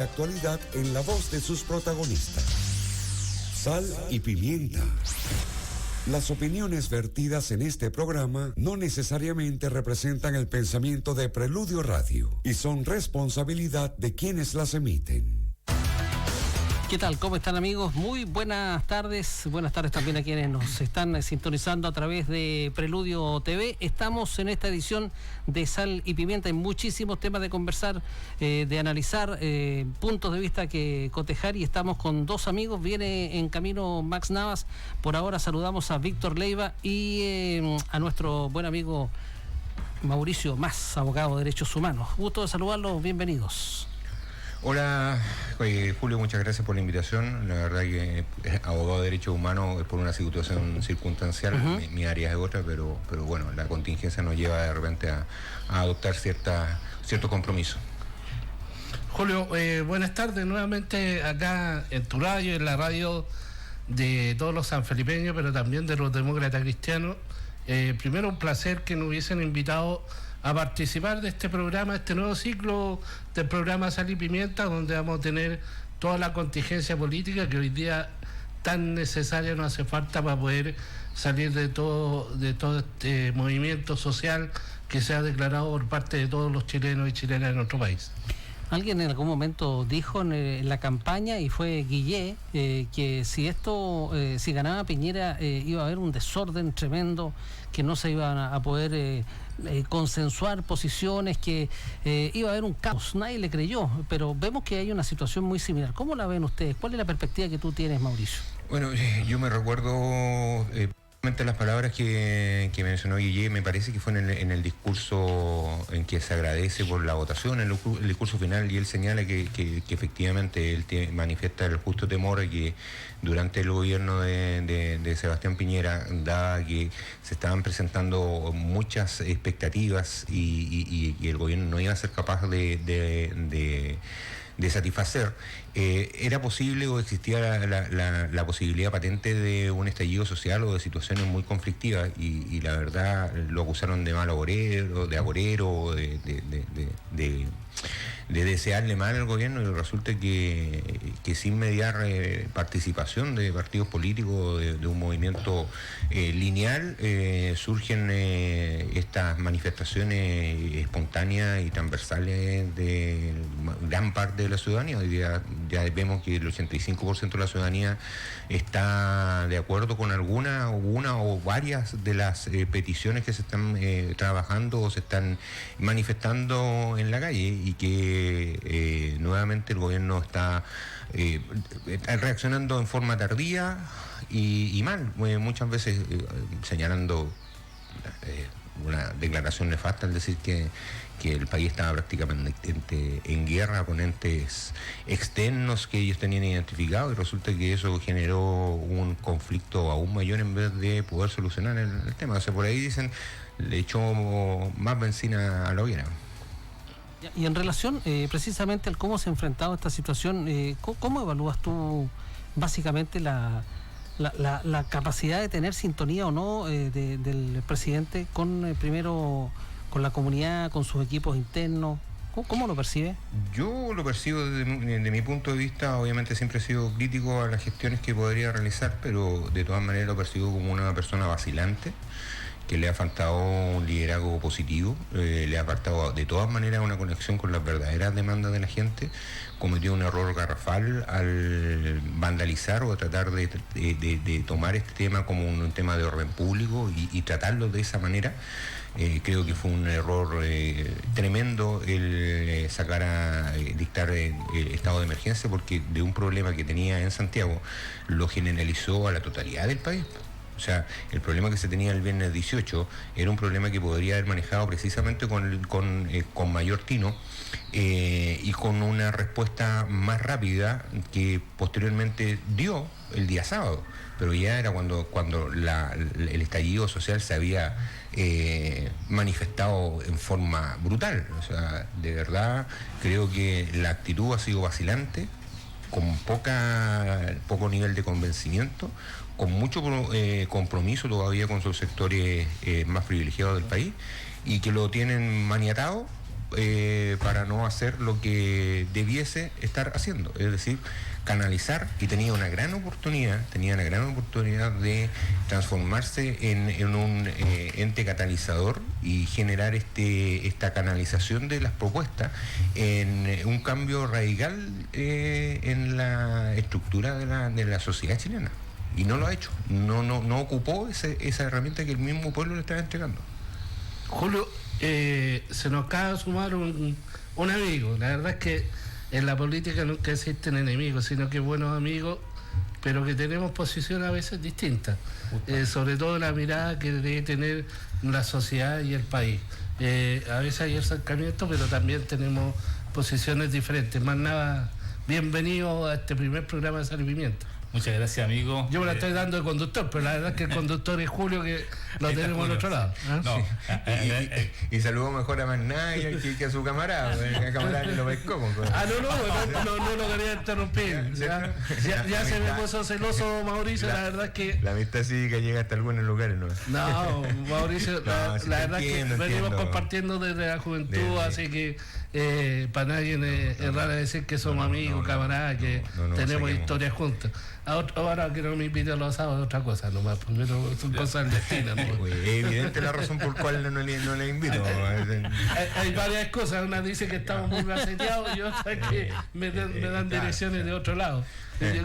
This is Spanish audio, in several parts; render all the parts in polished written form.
Actualidad en la voz de sus protagonistas. Sal y pimienta. Las opiniones vertidas en este programa no necesariamente representan el pensamiento de Preludio Radio y son responsabilidad de quienes las emiten. ¿Qué tal? ¿Cómo están, amigos? Muy buenas tardes. Buenas tardes también a quienes nos están sintonizando a través de Preludio TV. Estamos en esta edición de Sal y Pimienta. Hay muchísimos temas de conversar, de analizar, puntos de vista que cotejar, y estamos con dos amigos. Viene en camino Max Navas. Por ahora saludamos a Víctor Leiva y a nuestro buen amigo Mauricio Mas, abogado de Derechos Humanos. Gusto de saludarlos. Bienvenidos. Hola, Julio, muchas gracias por la invitación. La verdad que abogado de derechos humanos es por una situación circunstancial, mi área es otra, pero bueno, la contingencia nos lleva de repente a adoptar cierto compromiso. Julio, buenas tardes nuevamente acá en tu radio, en la radio de todos los sanfelipeños, pero también de los demócratas cristianos. Primero, un placer que nos hubiesen invitado a participar de este programa, este nuevo ciclo del programa Sal y Pimienta, donde vamos a tener toda la contingencia política que hoy día tan necesaria nos hace falta para poder salir de todo este movimiento social que se ha declarado por parte de todos los chilenos y chilenas de nuestro país. Alguien en algún momento dijo en la campaña, y fue Guillé, que si ganaba Piñera iba a haber un desorden tremendo, que no se iban a poder consensuar posiciones, que iba a haber un caos. Nadie le creyó, pero vemos que hay una situación muy similar. ¿Cómo la ven ustedes? ¿Cuál es la perspectiva que tú tienes, Mauricio? Bueno, yo me recuerdo las palabras que mencionó Guillé. Me parece que fue en el discurso en que se agradece por la votación, el discurso final, y él señala que efectivamente él manifiesta el justo temor de que durante el gobierno de Sebastián Piñera, dada que se estaban presentando muchas expectativas y el gobierno no iba a ser capaz de satisfacer, era posible o existía la posibilidad patente de un estallido social o de situaciones muy conflictivas, y la verdad lo acusaron de mal agorero, de desearle mal al gobierno, y resulta que sin mediar participación de partidos políticos de un movimiento lineal, surgen estas manifestaciones espontáneas y transversales de gran parte de la ciudadanía. Hoy día ya vemos que el 85% de la ciudadanía está de acuerdo con una o varias de las peticiones que se están trabajando o se están manifestando en la calle, y que nuevamente el gobierno está reaccionando en forma tardía y mal, muchas veces señalando una declaración nefasta al decir que el país estaba prácticamente en guerra con entes externos que ellos tenían identificados, y resulta que eso generó un conflicto aún mayor en vez de poder solucionar el tema. O sea, por ahí dicen, le echó más benzina a la hoguera. Y en relación precisamente al cómo se ha enfrentado esta situación, ¿cómo evalúas tú básicamente la capacidad de tener sintonía o no del presidente primero con la comunidad, con sus equipos internos? ¿Cómo lo percibe? Yo lo percibo desde mi punto de vista. Obviamente siempre he sido crítico a las gestiones que podría realizar, pero de todas maneras lo percibo como una persona vacilante, que le ha faltado un liderazgo positivo, le ha faltado de todas maneras una conexión con las verdaderas demandas de la gente. Cometió un error garrafal al vandalizar o tratar de tomar este tema como un tema de orden público y tratarlo de esa manera. Creo que fue un error tremendo el dictar el estado de emergencia, porque de un problema que tenía en Santiago lo generalizó a la totalidad del país. O sea, el problema que se tenía el viernes 18 era un problema que podría haber manejado precisamente con mayor tino y con una respuesta más rápida que posteriormente dio el día sábado. Pero ya era cuando el estallido social se había manifestado en forma brutal. O sea, de verdad creo que la actitud ha sido vacilante, con poco nivel de convencimiento, con mucho compromiso todavía con sus sectores más privilegiados del país, y que lo tienen maniatado para no hacer lo que debiese estar haciendo, es decir, canalizar, y tenía una gran oportunidad de transformarse en un ente catalizador y generar esta canalización de las propuestas en un cambio radical en la estructura de la sociedad chilena. Y no lo ha hecho, no ocupó esa herramienta que el mismo pueblo le estaba entregando. Julio, se nos acaba de sumar un amigo. La verdad es que en la política nunca existen enemigos, sino que buenos amigos, pero que tenemos posiciones a veces distintas, sobre todo la mirada que debe tener la sociedad y el país. A veces hay acercamientos, pero también tenemos posiciones diferentes. Más nada, bienvenido a este primer programa de Sal y Pimienta. Muchas gracias, amigo. Yo me la estoy dando de conductor, pero la verdad es que el conductor es Julio, que lo tenemos al otro lado. ¿Eh? No. Y saludó mejor a Magnaya que a su camarada. El camarada lo pescó. No lo quería interrumpir. Ya se me puso celoso Mauricio, la verdad es que... La amistad cívica llega hasta algunos lugares, ¿no? No, Mauricio, la verdad es que venimos compartiendo desde la juventud, así que para nadie es raro decir que somos amigos, camaradas, que tenemos historias juntas. Ahora que no me inviten a los asados es otra cosa nomás, pero son cosas destinas. ¿No? Es evidente la razón por cual no le invito. Hay varias cosas, una dice que estamos muy maceteados y otra que me dan direcciones de otro lado.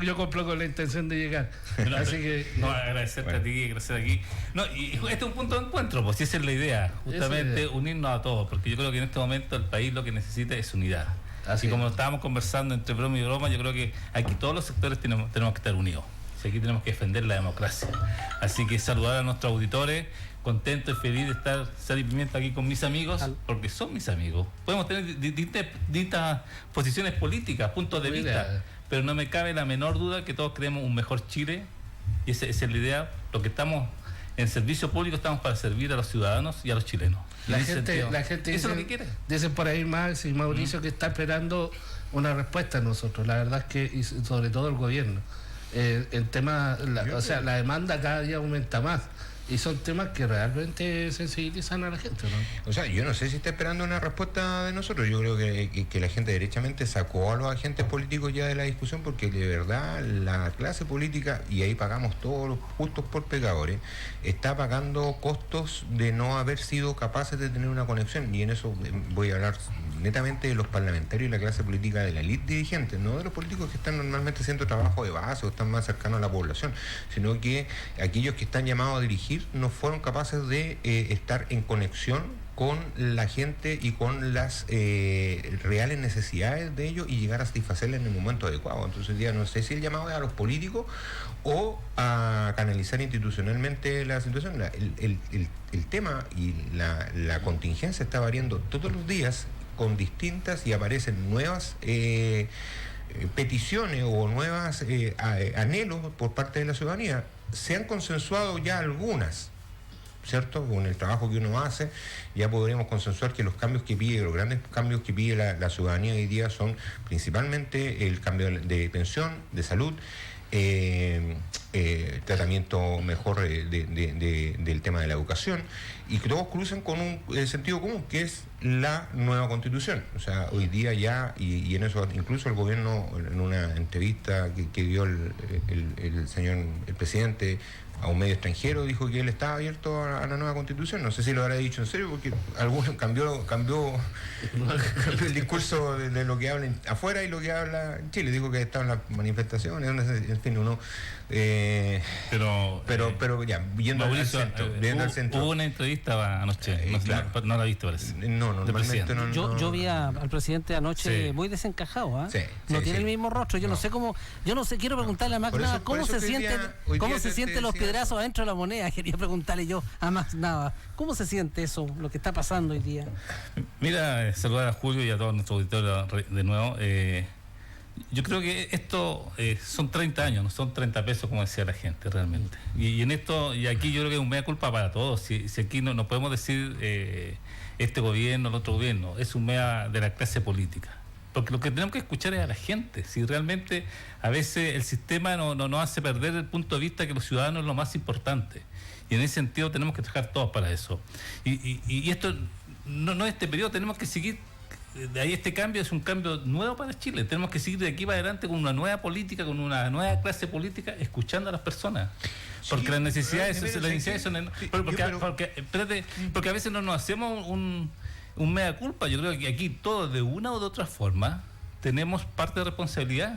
Yo compro con la intención de llegar. Así que agradecerte a ti y agradecer aquí. No, y este es un punto de encuentro, pues si esa es la idea, justamente unirnos a todos, porque yo creo que en este momento el país lo que necesita es unidad. Así como estábamos conversando entre broma y broma, yo creo que aquí todos los sectores tenemos que estar unidos. Aquí tenemos que defender la democracia. Así que saludar a nuestros auditores, contento y feliz de estar Sal y Pimienta aquí con mis amigos, porque son mis amigos. Podemos tener distintas posiciones políticas, puntos de vista, pero no me cabe la menor duda que todos queremos un mejor Chile, y esa es la idea. Lo que estamos en servicio público, estamos para servir a los ciudadanos y a los chilenos. La gente eso dice, es lo que quiere. Dicen por ahí Max y Mauricio que está esperando una respuesta a nosotros. La verdad es que, y sobre todo el gobierno, el tema, la demanda cada día aumenta más. Y son temas que realmente sensibilizan a la gente, ¿no? O sea, yo no sé si está esperando una respuesta de nosotros. Yo creo que la gente derechamente sacó a los agentes políticos ya de la discusión, porque de verdad la clase política, y ahí pagamos todos los justos por pecadores, está pagando costos de no haber sido capaces de tener una conexión. Y en eso voy a hablar netamente de los parlamentarios y la clase política de la élite dirigente, no de los políticos que están normalmente haciendo trabajo de base o están más cercanos a la población, sino que aquellos que están llamados a dirigir no fueron capaces de estar en conexión con la gente y con las reales necesidades de ellos y llegar a satisfacerlas en el momento adecuado. Entonces ya no sé si el llamado es a los políticos o a canalizar institucionalmente la situación. El tema y la contingencia está variando todos los días con distintas, y aparecen nuevas peticiones o nuevas anhelos por parte de la ciudadanía. Se han consensuado ya algunas, ¿cierto? Con el trabajo que uno hace, ya podríamos consensuar que los cambios que pide, los grandes cambios que pide la ciudadanía hoy día son principalmente el cambio de pensión, de salud, tratamiento mejor del tema de la educación, y que todos cruzan con un sentido común, que es la nueva constitución. O sea, hoy día ya, y en eso incluso el gobierno, en una entrevista que dio el presidente a un medio extranjero, dijo que él estaba abierto a la nueva constitución. No sé si lo habrá dicho en serio, porque algunos cambió el discurso de lo que habla afuera y lo que habla en Chile. Dijo que estaban las manifestaciones, en fin, uno... pero ya, yendo Mauricio, al centro. Hubo una entrevista anoche, claro. no la viste, parece. No, normalmente no. Yo vi al presidente anoche muy desencajado, Sí, no tiene el mismo rostro. Yo no sé, quiero preguntarle a Max Nava cómo se sienten los piedrazos adentro de la moneda. Quería preguntarle yo a Max Nava, ¿cómo se siente eso, lo que está pasando hoy día? Mira, saludar a Julio y a todos nuestros auditores de nuevo. Yo creo que esto son 30 años, no son 30 pesos como decía la gente realmente. Y en esto, y aquí yo creo que es un mea culpa para todos. Si aquí no podemos decir este gobierno, el otro gobierno, es un mea de la clase política. Porque lo que tenemos que escuchar es a la gente. Si realmente a veces el sistema nos hace perder el punto de vista que los ciudadanos es lo más importante. Y en ese sentido tenemos que trabajar todos para eso. Y esto no es este periodo, tenemos que seguir de ahí este cambio es un cambio nuevo para Chile. Tenemos que seguir de aquí para adelante con una nueva política, con una nueva clase política, escuchando a las personas. Porque las necesidades son... Porque a veces no nos hacemos un mea culpa. Yo creo que aquí todos, de una u otra forma, tenemos parte de responsabilidad.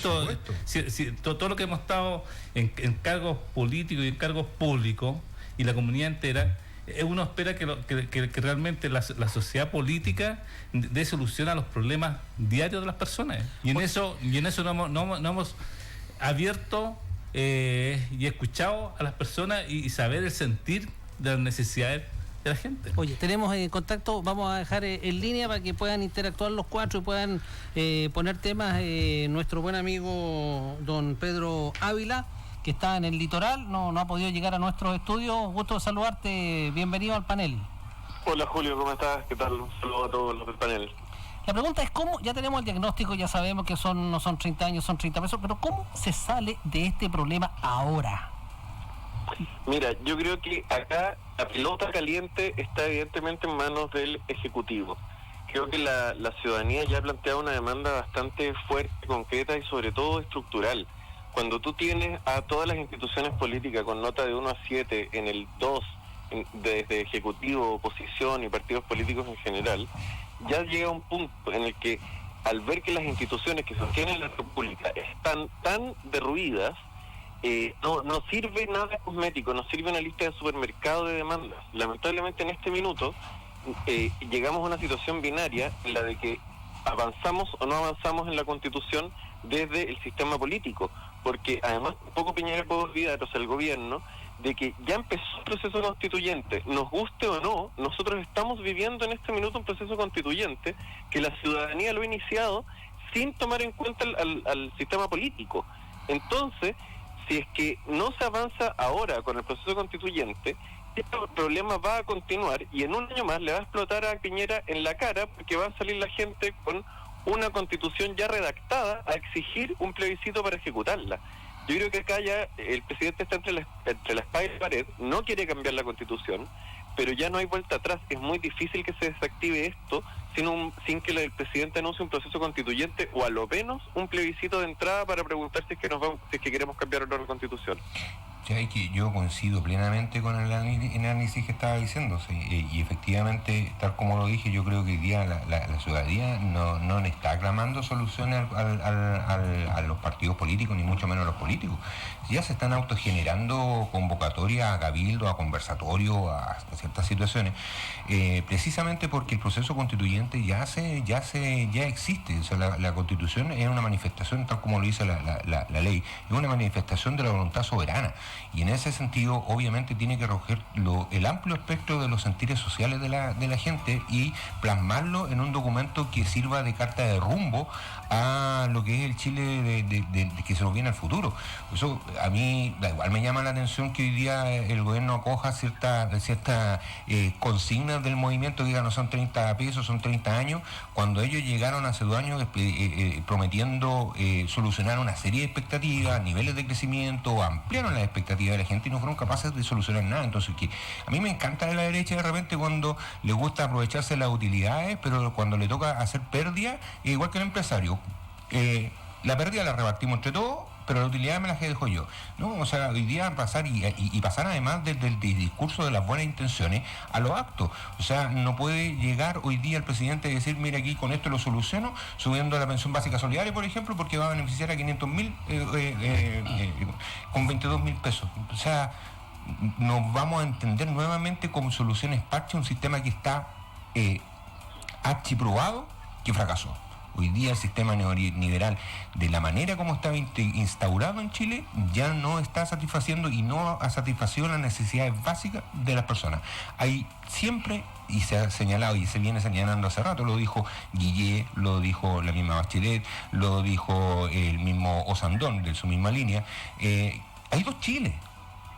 Todo lo que hemos estado en cargos políticos y en cargos públicos y la comunidad entera, uno espera que realmente la sociedad política dé solución a los problemas diarios de las personas. Y en eso no hemos abierto y escuchado a las personas y saber el sentir de las necesidades de la gente. Oye, tenemos contacto, vamos a dejar en línea para que puedan interactuar los cuatro y puedan poner temas. Nuestro buen amigo don Pedro Ávila, que está en el litoral, no ha podido llegar a nuestros estudios. Gusto de saludarte, bienvenido al panel. Hola Julio, ¿cómo estás? ¿Qué tal? Un saludo a todos los del panel. La pregunta es cómo, ya tenemos el diagnóstico, ya sabemos que no son 30 años, son 30 pesos, pero ¿cómo se sale de este problema ahora? Mira, yo creo que acá la pelota caliente está evidentemente en manos del Ejecutivo. Creo que la ciudadanía ya ha planteado una demanda bastante fuerte, concreta y sobre todo estructural. Cuando tú tienes a todas las instituciones políticas con nota de 1 a 7 en el 2, desde Ejecutivo, oposición y partidos políticos en general, ya llega un punto en el que al ver que las instituciones que sostienen la República están tan derruidas, no sirve nada cosmético, no sirve una lista de supermercado de demandas. Lamentablemente en este minuto llegamos a una situación binaria en la de que avanzamos o no avanzamos en la Constitución desde el sistema político, porque además tampoco Piñera puede olvidar, o sea, el gobierno, de que ya empezó el proceso constituyente. Nos guste o no, nosotros estamos viviendo en este minuto un proceso constituyente que la ciudadanía lo ha iniciado sin tomar en cuenta al sistema político. Entonces, si es que no se avanza ahora con el proceso constituyente, este problema va a continuar y en un año más le va a explotar a Piñera en la cara, porque va a salir la gente con una constitución ya redactada a exigir un plebiscito para ejecutarla. Yo creo que acá ya el presidente está entre la espada y la pared, no quiere cambiar la constitución, pero ya no hay vuelta atrás. Es muy difícil que se desactive esto sin que el presidente anuncie un proceso constituyente o a lo menos un plebiscito de entrada para preguntar si es que queremos cambiar o no la constitución. Ya que yo coincido plenamente con el análisis que estaba diciendo, sí, y efectivamente, tal como lo dije, yo creo que hoy día la ciudadanía no le está aclamando soluciones a los partidos políticos, ni mucho menos a los políticos. Ya se están autogenerando convocatorias a cabildo, a conversatorio, a ciertas situaciones, precisamente porque el proceso constituyente ya existe. O sea, la Constitución es una manifestación, tal como lo dice la ley, es una manifestación de la voluntad soberana. Y en ese sentido, obviamente, tiene que recoger el amplio espectro de los sentires sociales de la gente y plasmarlo en un documento que sirva de carta de rumbo a lo que es el Chile que se nos viene al futuro. Eso a mí igual me llama la atención que hoy día el gobierno acoja ciertas consignas del movimiento, que digan no son 30 pesos, son 30 años, cuando ellos llegaron hace 2 años prometiendo solucionar una serie de expectativas, niveles de crecimiento, ampliaron las expectativas de la gente y no fueron capaces de solucionar nada. Entonces, que a mí me encanta de la derecha de repente cuando le gusta aprovecharse de las utilidades, pero cuando le toca hacer pérdida, igual que el empresario, la pérdida la repartimos entre todos, pero la utilidad me la dejo yo, ¿no? O sea, hoy día pasar y pasar además del discurso de las buenas intenciones a los actos. O sea, no puede llegar hoy día el presidente y decir, mira, aquí con esto lo soluciono, subiendo la pensión básica solidaria, por ejemplo, porque va a beneficiar a 500.000 con 22.000 pesos. O sea, nos vamos a entender nuevamente como soluciones parche un sistema que está archiprobado, que fracasó. Hoy día el sistema neoliberal, de la manera como estaba instaurado en Chile, ya no está satisfaciendo y no ha satisfacido las necesidades básicas de las personas. Hay siempre, y se ha señalado y se viene señalando hace rato, lo dijo Guillé, lo dijo la misma Bachelet, lo dijo el mismo Osandón de su misma línea, hay 2 Chiles.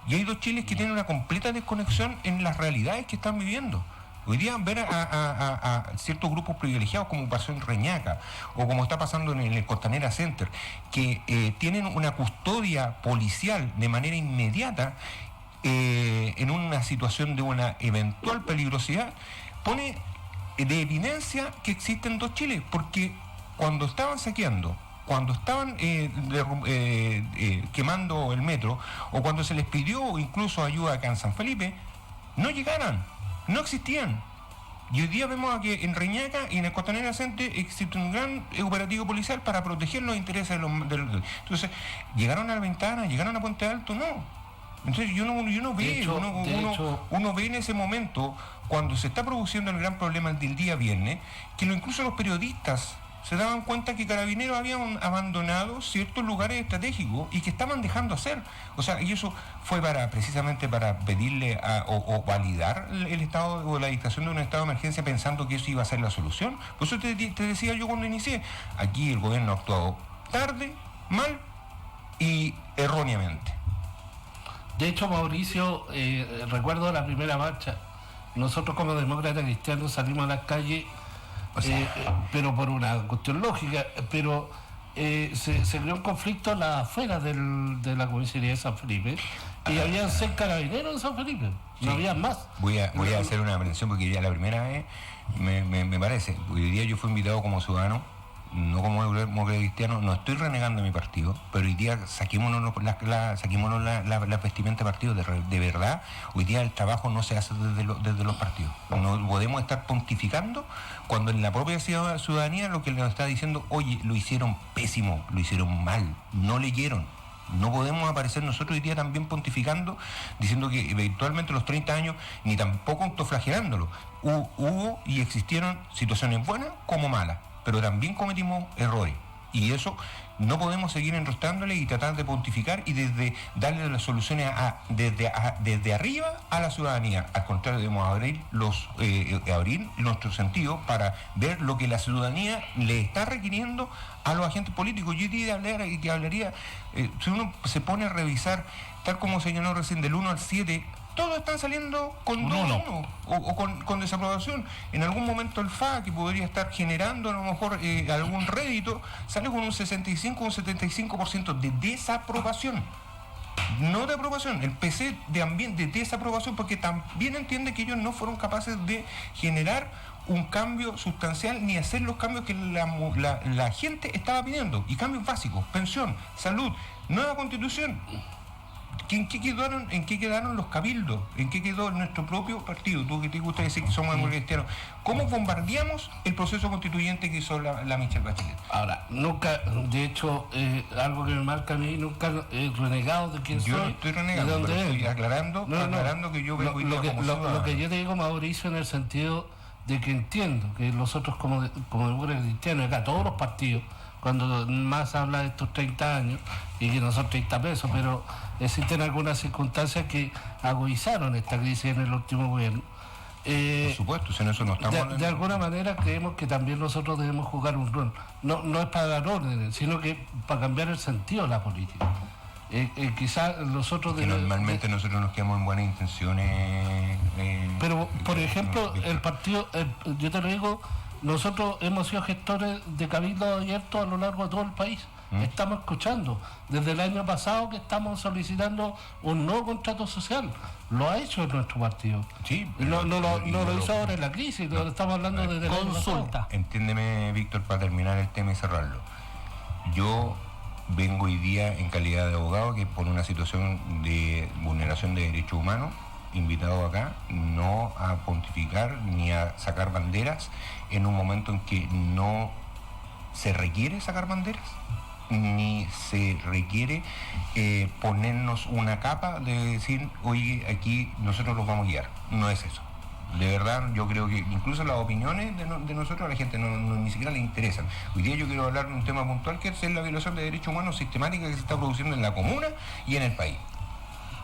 Y hay 2 Chiles que tienen una completa desconexión en las realidades que están viviendo. Hoy día ver a ciertos grupos privilegiados, como pasó en Reñaca, o como está pasando en el Costanera Center, que tienen una custodia policial de manera inmediata en una situación de una eventual peligrosidad, pone de evidencia que existen dos Chiles, porque cuando estaban saqueando, cuando estaban quemando el metro, o cuando se les pidió incluso ayuda acá en San Felipe, no llegaran, no existían. Y hoy día vemos que en Reñaca y en el Costanera Centre existe un gran operativo policial para proteger los intereses de los... Entonces, ¿llegaron a la Ventana? ¿Llegaron a Puente Alto? No. Entonces uno ve en ese momento, cuando se está produciendo el gran problema del día viernes, que incluso los periodistas se daban cuenta que Carabineros habían abandonado ciertos lugares estratégicos y que estaban dejando hacer. O sea, y eso fue precisamente para pedirle o validar el estado o la dictación de un estado de emergencia, pensando que eso iba a ser la solución. Por eso te decía yo cuando inicié, aquí el gobierno ha actuado tarde, mal y erróneamente. De hecho, Mauricio, recuerdo la primera marcha, nosotros como demócratas cristianos salimos a las calles, pero por una cuestión lógica, pero se creó un conflicto afuera de la comisaría de San Felipe, y habían 6 carabineros en San Felipe, no había más. Voy a hacer una mención, porque ya la primera vez, me parece, hoy día yo fui invitado como ciudadano, no como demócrata cristiano, no estoy renegando mi partido, pero hoy día saquémonos la vestimenta de partido, de verdad. Hoy día el trabajo no se hace desde los partidos. No podemos estar pontificando cuando en la propia ciudadanía lo que nos está diciendo, oye, lo hicieron pésimo, lo hicieron mal, no leyeron. No podemos aparecer nosotros hoy día también pontificando, diciendo que eventualmente los 30 años, ni tampoco autoflagelándolo. Hubo y existieron situaciones buenas como malas, pero también cometimos errores, y eso no podemos seguir enrostrándole y tratar de pontificar y desde darle las soluciones desde arriba a la ciudadanía. Al contrario, debemos abrir nuestro sentido para ver lo que la ciudadanía le está requiriendo a los agentes políticos. Yo hablaría, si uno se pone a revisar, tal como señaló recién, del 1 al 7, todos están saliendo con 2-1 o con desaprobación. En algún momento el FA, que podría estar generando a lo mejor algún rédito, sale con un 65 o un 75% de desaprobación. No de aprobación, el PC de desaprobación, porque también entiende que ellos no fueron capaces de generar un cambio sustancial ni hacer los cambios que la gente estaba pidiendo. Y cambios básicos: pensión, salud, nueva constitución. ¿En qué quedaron los cabildos? ¿En qué quedó nuestro propio partido? Tú que te gusta decir que somos cristianos. ¿Cómo bombardeamos el proceso constituyente que hizo la Michelle Bachelet? Ahora, nunca, de hecho, algo que me marca a mí, nunca he renegado de quién soy. Yo no estoy renegando, pero estoy aclarando que yo vengo lo que yo te digo, Mauricio, en el sentido de que entiendo que nosotros como demócratas cristianos, acá todos los partidos, cuando más habla de estos 30 años y que no son 30 pesos, pero existen algunas circunstancias que agudizaron esta crisis en el último gobierno. Por supuesto, si en eso no estamos... De alguna manera creemos que también nosotros debemos jugar un rol. No es para dar órdenes, sino que para cambiar el sentido de la política. Quizás nosotros... Normalmente nosotros nos quedamos en buenas intenciones. Pero, por ejemplo, el partido, yo te lo digo, nosotros hemos sido gestores de cabildos abiertos a lo largo de todo el país. Estamos escuchando desde el año pasado que estamos solicitando un nuevo contrato social. Lo ha hecho nuestro partido. Sí, no lo hizo ahora en la crisis, lo estamos hablando desde el año pasado. Entiéndeme, Víctor, para terminar el tema y cerrarlo. Yo vengo hoy día en calidad de abogado, que por una situación de vulneración de derechos humanos, invitado acá, no a pontificar ni a sacar banderas en un momento en que no se requiere sacar banderas, ni se requiere ponernos una capa de decir, oye, aquí nosotros los vamos a guiar. No es eso. De verdad, yo creo que incluso las opiniones de nosotros a la gente ni siquiera le interesan. Hoy día yo quiero hablar de un tema puntual, que es la violación de derechos humanos sistemática que se está produciendo en la comuna y en el país.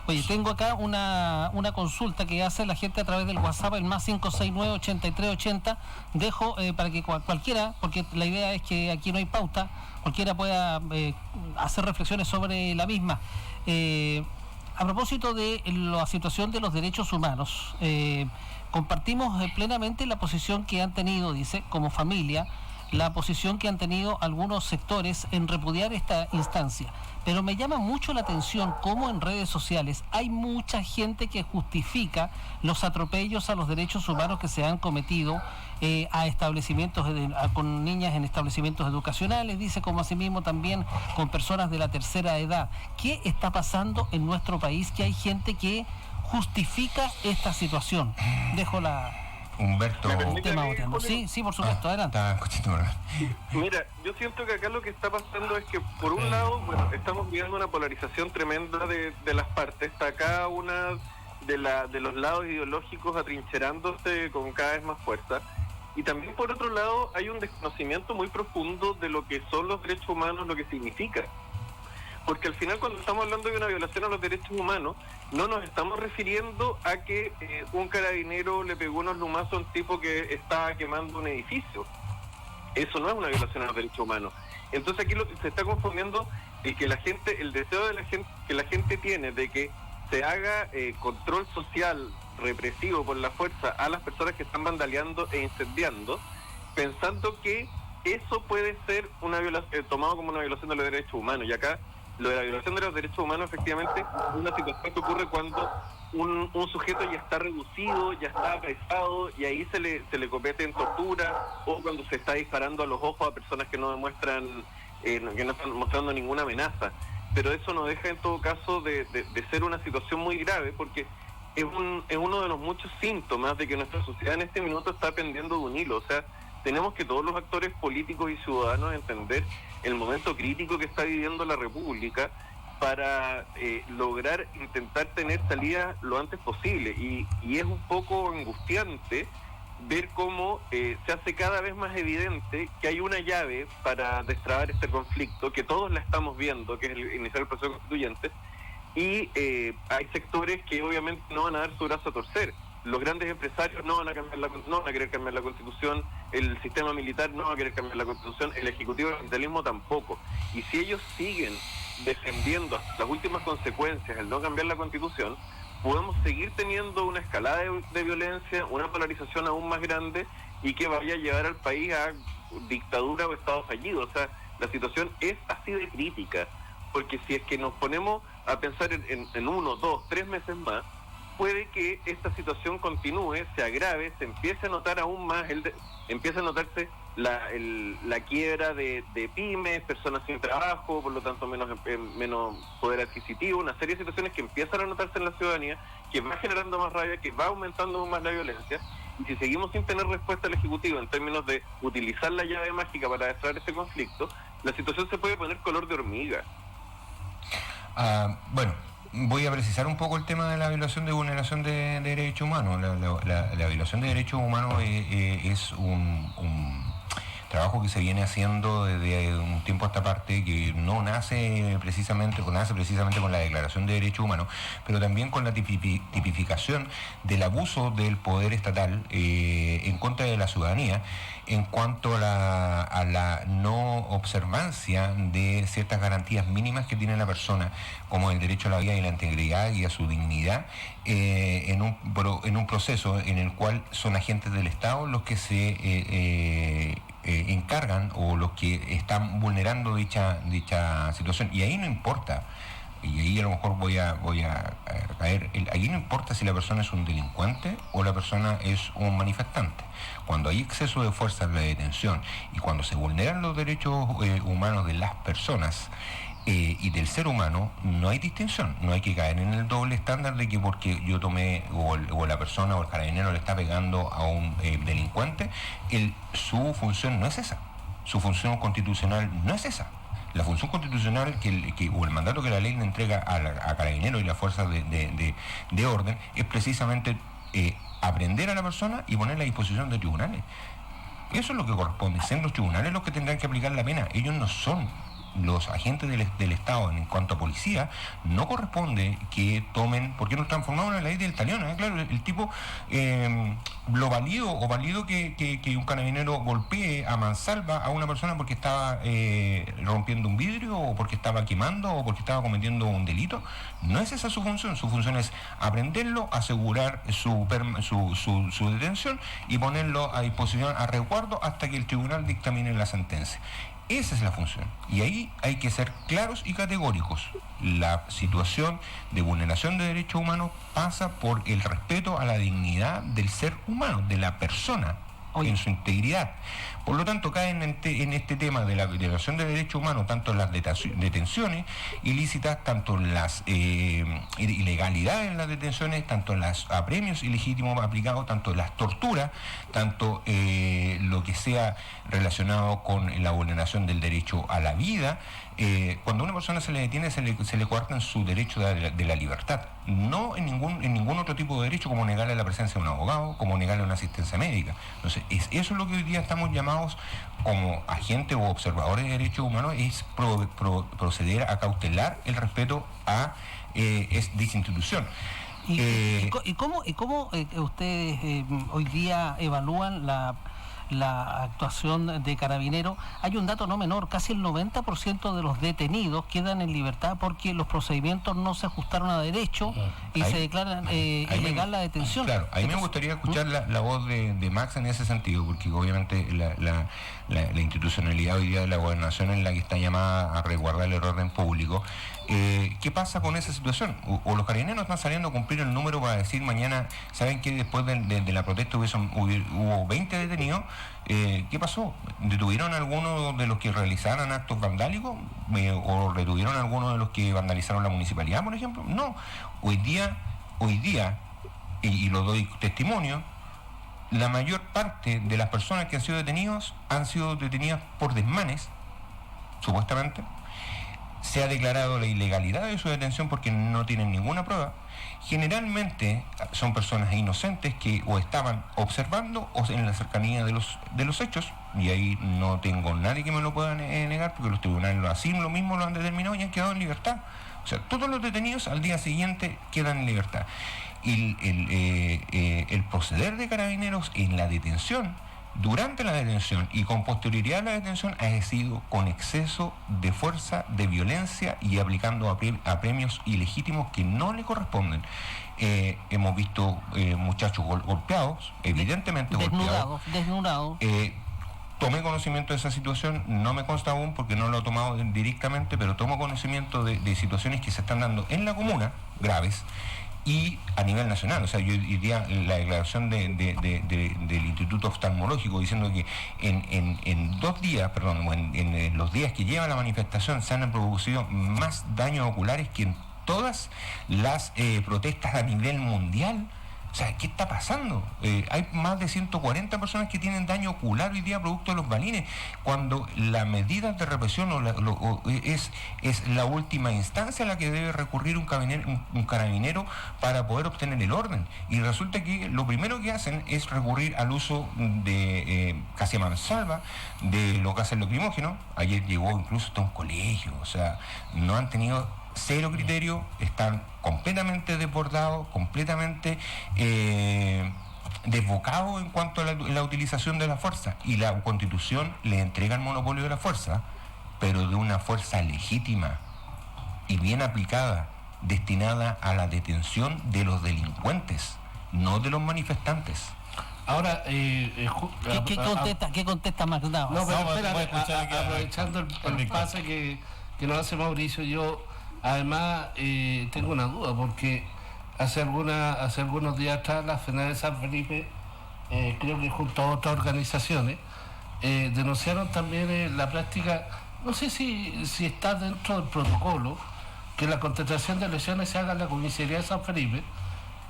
Oye, tengo acá una consulta que hace la gente a través del WhatsApp, el más 569-8380. Dejo para que cualquiera, porque la idea es que aquí no hay pauta, cualquiera pueda hacer reflexiones sobre la misma. A propósito de la situación de los derechos humanos, compartimos plenamente la posición que han tenido, dice, como familia, la posición que han tenido algunos sectores en repudiar esta instancia. Pero me llama mucho la atención cómo en redes sociales hay mucha gente que justifica los atropellos a los derechos humanos que se han cometido a establecimientos con niñas en establecimientos educacionales, dice, como asimismo también con personas de la tercera edad. ¿Qué está pasando en nuestro país? Que hay gente que justifica esta situación. Dejo Humberto. el tema votando. Sí, por supuesto, adelante. Mira, yo siento que acá lo que está pasando es que, por un lado, bueno, estamos viendo una polarización tremenda de las partes. Está cada una de los lados ideológicos atrincherándose con cada vez más fuerza. Y también, por otro lado, hay un desconocimiento muy profundo de lo que son los derechos humanos, lo que significa. Porque al final, cuando estamos hablando de una violación a los derechos humanos, no nos estamos refiriendo a que un carabinero le pegó unos lumazos a un tipo que estaba quemando un edificio. Eso no es una violación a los derechos humanos. Entonces aquí se está confundiendo que el deseo de la gente, que la gente tiene de que se haga control social represivo por la fuerza a las personas que están vandaleando e incendiando, pensando que eso puede ser tomado como una violación de los derechos humanos. Y acá lo de la violación de los derechos humanos efectivamente es una situación que ocurre cuando un sujeto ya está reducido, ya está apresado, y ahí se le comete en tortura, o cuando se está disparando a los ojos a personas que no demuestran, que no están mostrando ninguna amenaza. Pero eso no deja en todo caso de ser una situación muy grave, porque es uno de los muchos síntomas de que nuestra sociedad en este minuto está pendiendo de un hilo. O sea, tenemos que todos los actores políticos y ciudadanos entender el momento crítico que está viviendo la República para lograr intentar tener salida lo antes posible. Y es un poco angustiante ver cómo se hace cada vez más evidente que hay una llave para destrabar este conflicto, que todos la estamos viendo, que es iniciar el proceso constituyente, y hay sectores que obviamente no van a dar su brazo a torcer. Los grandes empresarios no van a querer cambiar la Constitución, el sistema militar no va a querer cambiar la Constitución, el Ejecutivo del capitalismo tampoco. Y si ellos siguen defendiendo hasta las últimas consecuencias el no cambiar la Constitución, podemos seguir teniendo una escalada de violencia, una polarización aún más grande, y que vaya a llevar al país a dictadura o estado fallido. O sea, la situación es así de crítica, porque si es que nos ponemos a pensar en 1, 2, 3 meses más, puede que esta situación continúe, se agrave, se empiece a notar aún más, empieza a notarse la quiebra de pymes, personas sin trabajo, por lo tanto menos poder adquisitivo, una serie de situaciones que empiezan a notarse en la ciudadanía, que va generando más rabia, que va aumentando aún más la violencia. Y si seguimos sin tener respuesta al Ejecutivo en términos de utilizar la llave mágica para destrabar este conflicto, la situación se puede poner color de hormiga. Bueno, voy a precisar un poco el tema de la violación de vulneración de derechos humanos. La violación de derechos humanos es un trabajo que se viene haciendo desde un tiempo a esta parte, que no nace precisamente con la Declaración de Derechos Humanos, pero también con la tipificación del abuso del poder estatal en contra de la ciudadanía en cuanto a la no observancia de ciertas garantías mínimas que tiene la persona, como el derecho a la vida y la integridad y a su dignidad, en un proceso en el cual son agentes del Estado los que se encargan o los que están vulnerando dicha situación. Y ahí no importa, y ahí a lo mejor voy a caer, ahí no importa si la persona es un delincuente o la persona es un manifestante. Cuando hay exceso de fuerza en la detención y cuando se vulneran los derechos humanos de las personas y del ser humano, no hay distinción, no hay que caer en el doble estándar de que porque yo tomé o la persona o el carabinero le está pegando a un delincuente, su función no es esa, su función constitucional no es esa. La función constitucional o el mandato que la ley le entrega a Carabineros y las fuerzas de orden es precisamente aprender a la persona y ponerla a disposición de tribunales. Eso es lo que corresponde, ser los tribunales los que tendrán que aplicar la pena. Ellos no son los agentes del Estado en cuanto a policía, no corresponde que tomen, porque nos transformamos en la ley del talión, claro, el tipo lo válido que un carabinero golpee a mansalva a una persona porque estaba rompiendo un vidrio o porque estaba quemando o porque estaba cometiendo un delito. No es esa su función es aprenderlo, asegurar su detención y ponerlo a disposición, a resguardo, hasta que el tribunal dictamine la sentencia. Esa es la función. Y ahí hay que ser claros y categóricos. La situación de vulneración de derechos humanos pasa por el respeto a la dignidad del ser humano, de la persona, en su integridad. Por lo tanto, cae en este tema de la violación de derechos humanos, tanto las detenciones ilícitas, tanto las ilegalidades en las detenciones, tanto los apremios ilegítimos aplicados, tanto las torturas, tanto lo que sea relacionado con la vulneración del derecho a la vida. Cuando a una persona se le detiene, se le coarta en su derecho de la libertad, no en ningún otro tipo de derecho, como negarle la presencia de un abogado, como negarle una asistencia médica. Entonces, eso es lo que hoy día estamos llamados como agentes o observadores de derechos humanos, es proceder a cautelar el respeto a dicha institución. ¿Y cómo ustedes hoy día evalúan la actuación de Carabineros? Hay un dato no menor, casi el 90% de los detenidos quedan en libertad porque los procedimientos no se ajustaron a derecho y se declaran ilegal la detención. Claro, ahí me gustaría escuchar la voz de Max en ese sentido, porque obviamente la institucionalidad hoy día de la gobernación es la que está llamada a resguardar el orden público. ¿Qué pasa con esa situación? O los carabineros están saliendo a cumplir el número para decir mañana, ¿saben qué? Después de la protesta hubo 20 detenidos. ¿Qué pasó? ¿Detuvieron a algunos de los que realizaran actos vandálicos? ¿O retuvieron a algunos de los que vandalizaron la municipalidad, por ejemplo? No. Hoy día, y lo doy testimonio, la mayor parte de las personas que han sido detenidas por desmanes, supuestamente. Se ha declarado la ilegalidad de su detención porque no tienen ninguna prueba. Generalmente son personas inocentes que o estaban observando o en la cercanía de los hechos, y ahí no tengo nadie que me lo pueda negar, porque los tribunales así lo mismo lo han determinado y han quedado en libertad. O sea, todos los detenidos al día siguiente quedan en libertad. Y el proceder de Carabineros en la detención, durante la detención y con posterioridad a la detención, ha sido con exceso de fuerza, de violencia y aplicando apremios ilegítimos que no le corresponden. Hemos visto muchachos golpeados, evidentemente desnudados. Tomé conocimiento de esa situación, no me consta aún porque no lo he tomado directamente, pero tomo conocimiento de situaciones que se están dando en la comuna, graves, y a nivel nacional. O sea, yo diría la declaración del Instituto Oftalmológico diciendo que en 2 días, en los días que lleva la manifestación, se han producido más daños oculares que en todas las protestas a nivel mundial. O sea, ¿qué está pasando? Hay más de 140 personas que tienen daño ocular hoy día producto de los balines, cuando la medida de represión es la última instancia a la que debe recurrir un carabinero para poder obtener el orden. Y resulta que lo primero que hacen es recurrir al uso de casi a mansalva de los gases lacrimógenos. Ayer llegó incluso hasta un colegio. O sea, no han tenido cero criterio, están completamente desbordados, completamente desbocados en cuanto a la utilización de la fuerza. Y la Constitución le entrega el monopolio de la fuerza, pero de una fuerza legítima y bien aplicada, destinada a la detención de los delincuentes, no de los manifestantes. Ahora, ¿qué contesta Magdao? No, pero espérate, aprovechando el pase que nos hace Mauricio, yo además tengo una duda, porque hace algunos días atrás la FENADE de San Felipe, creo que junto a otras organizaciones, denunciaron también la práctica, no sé si está dentro del protocolo, que la contratación de lesiones se haga en la comisaría de San Felipe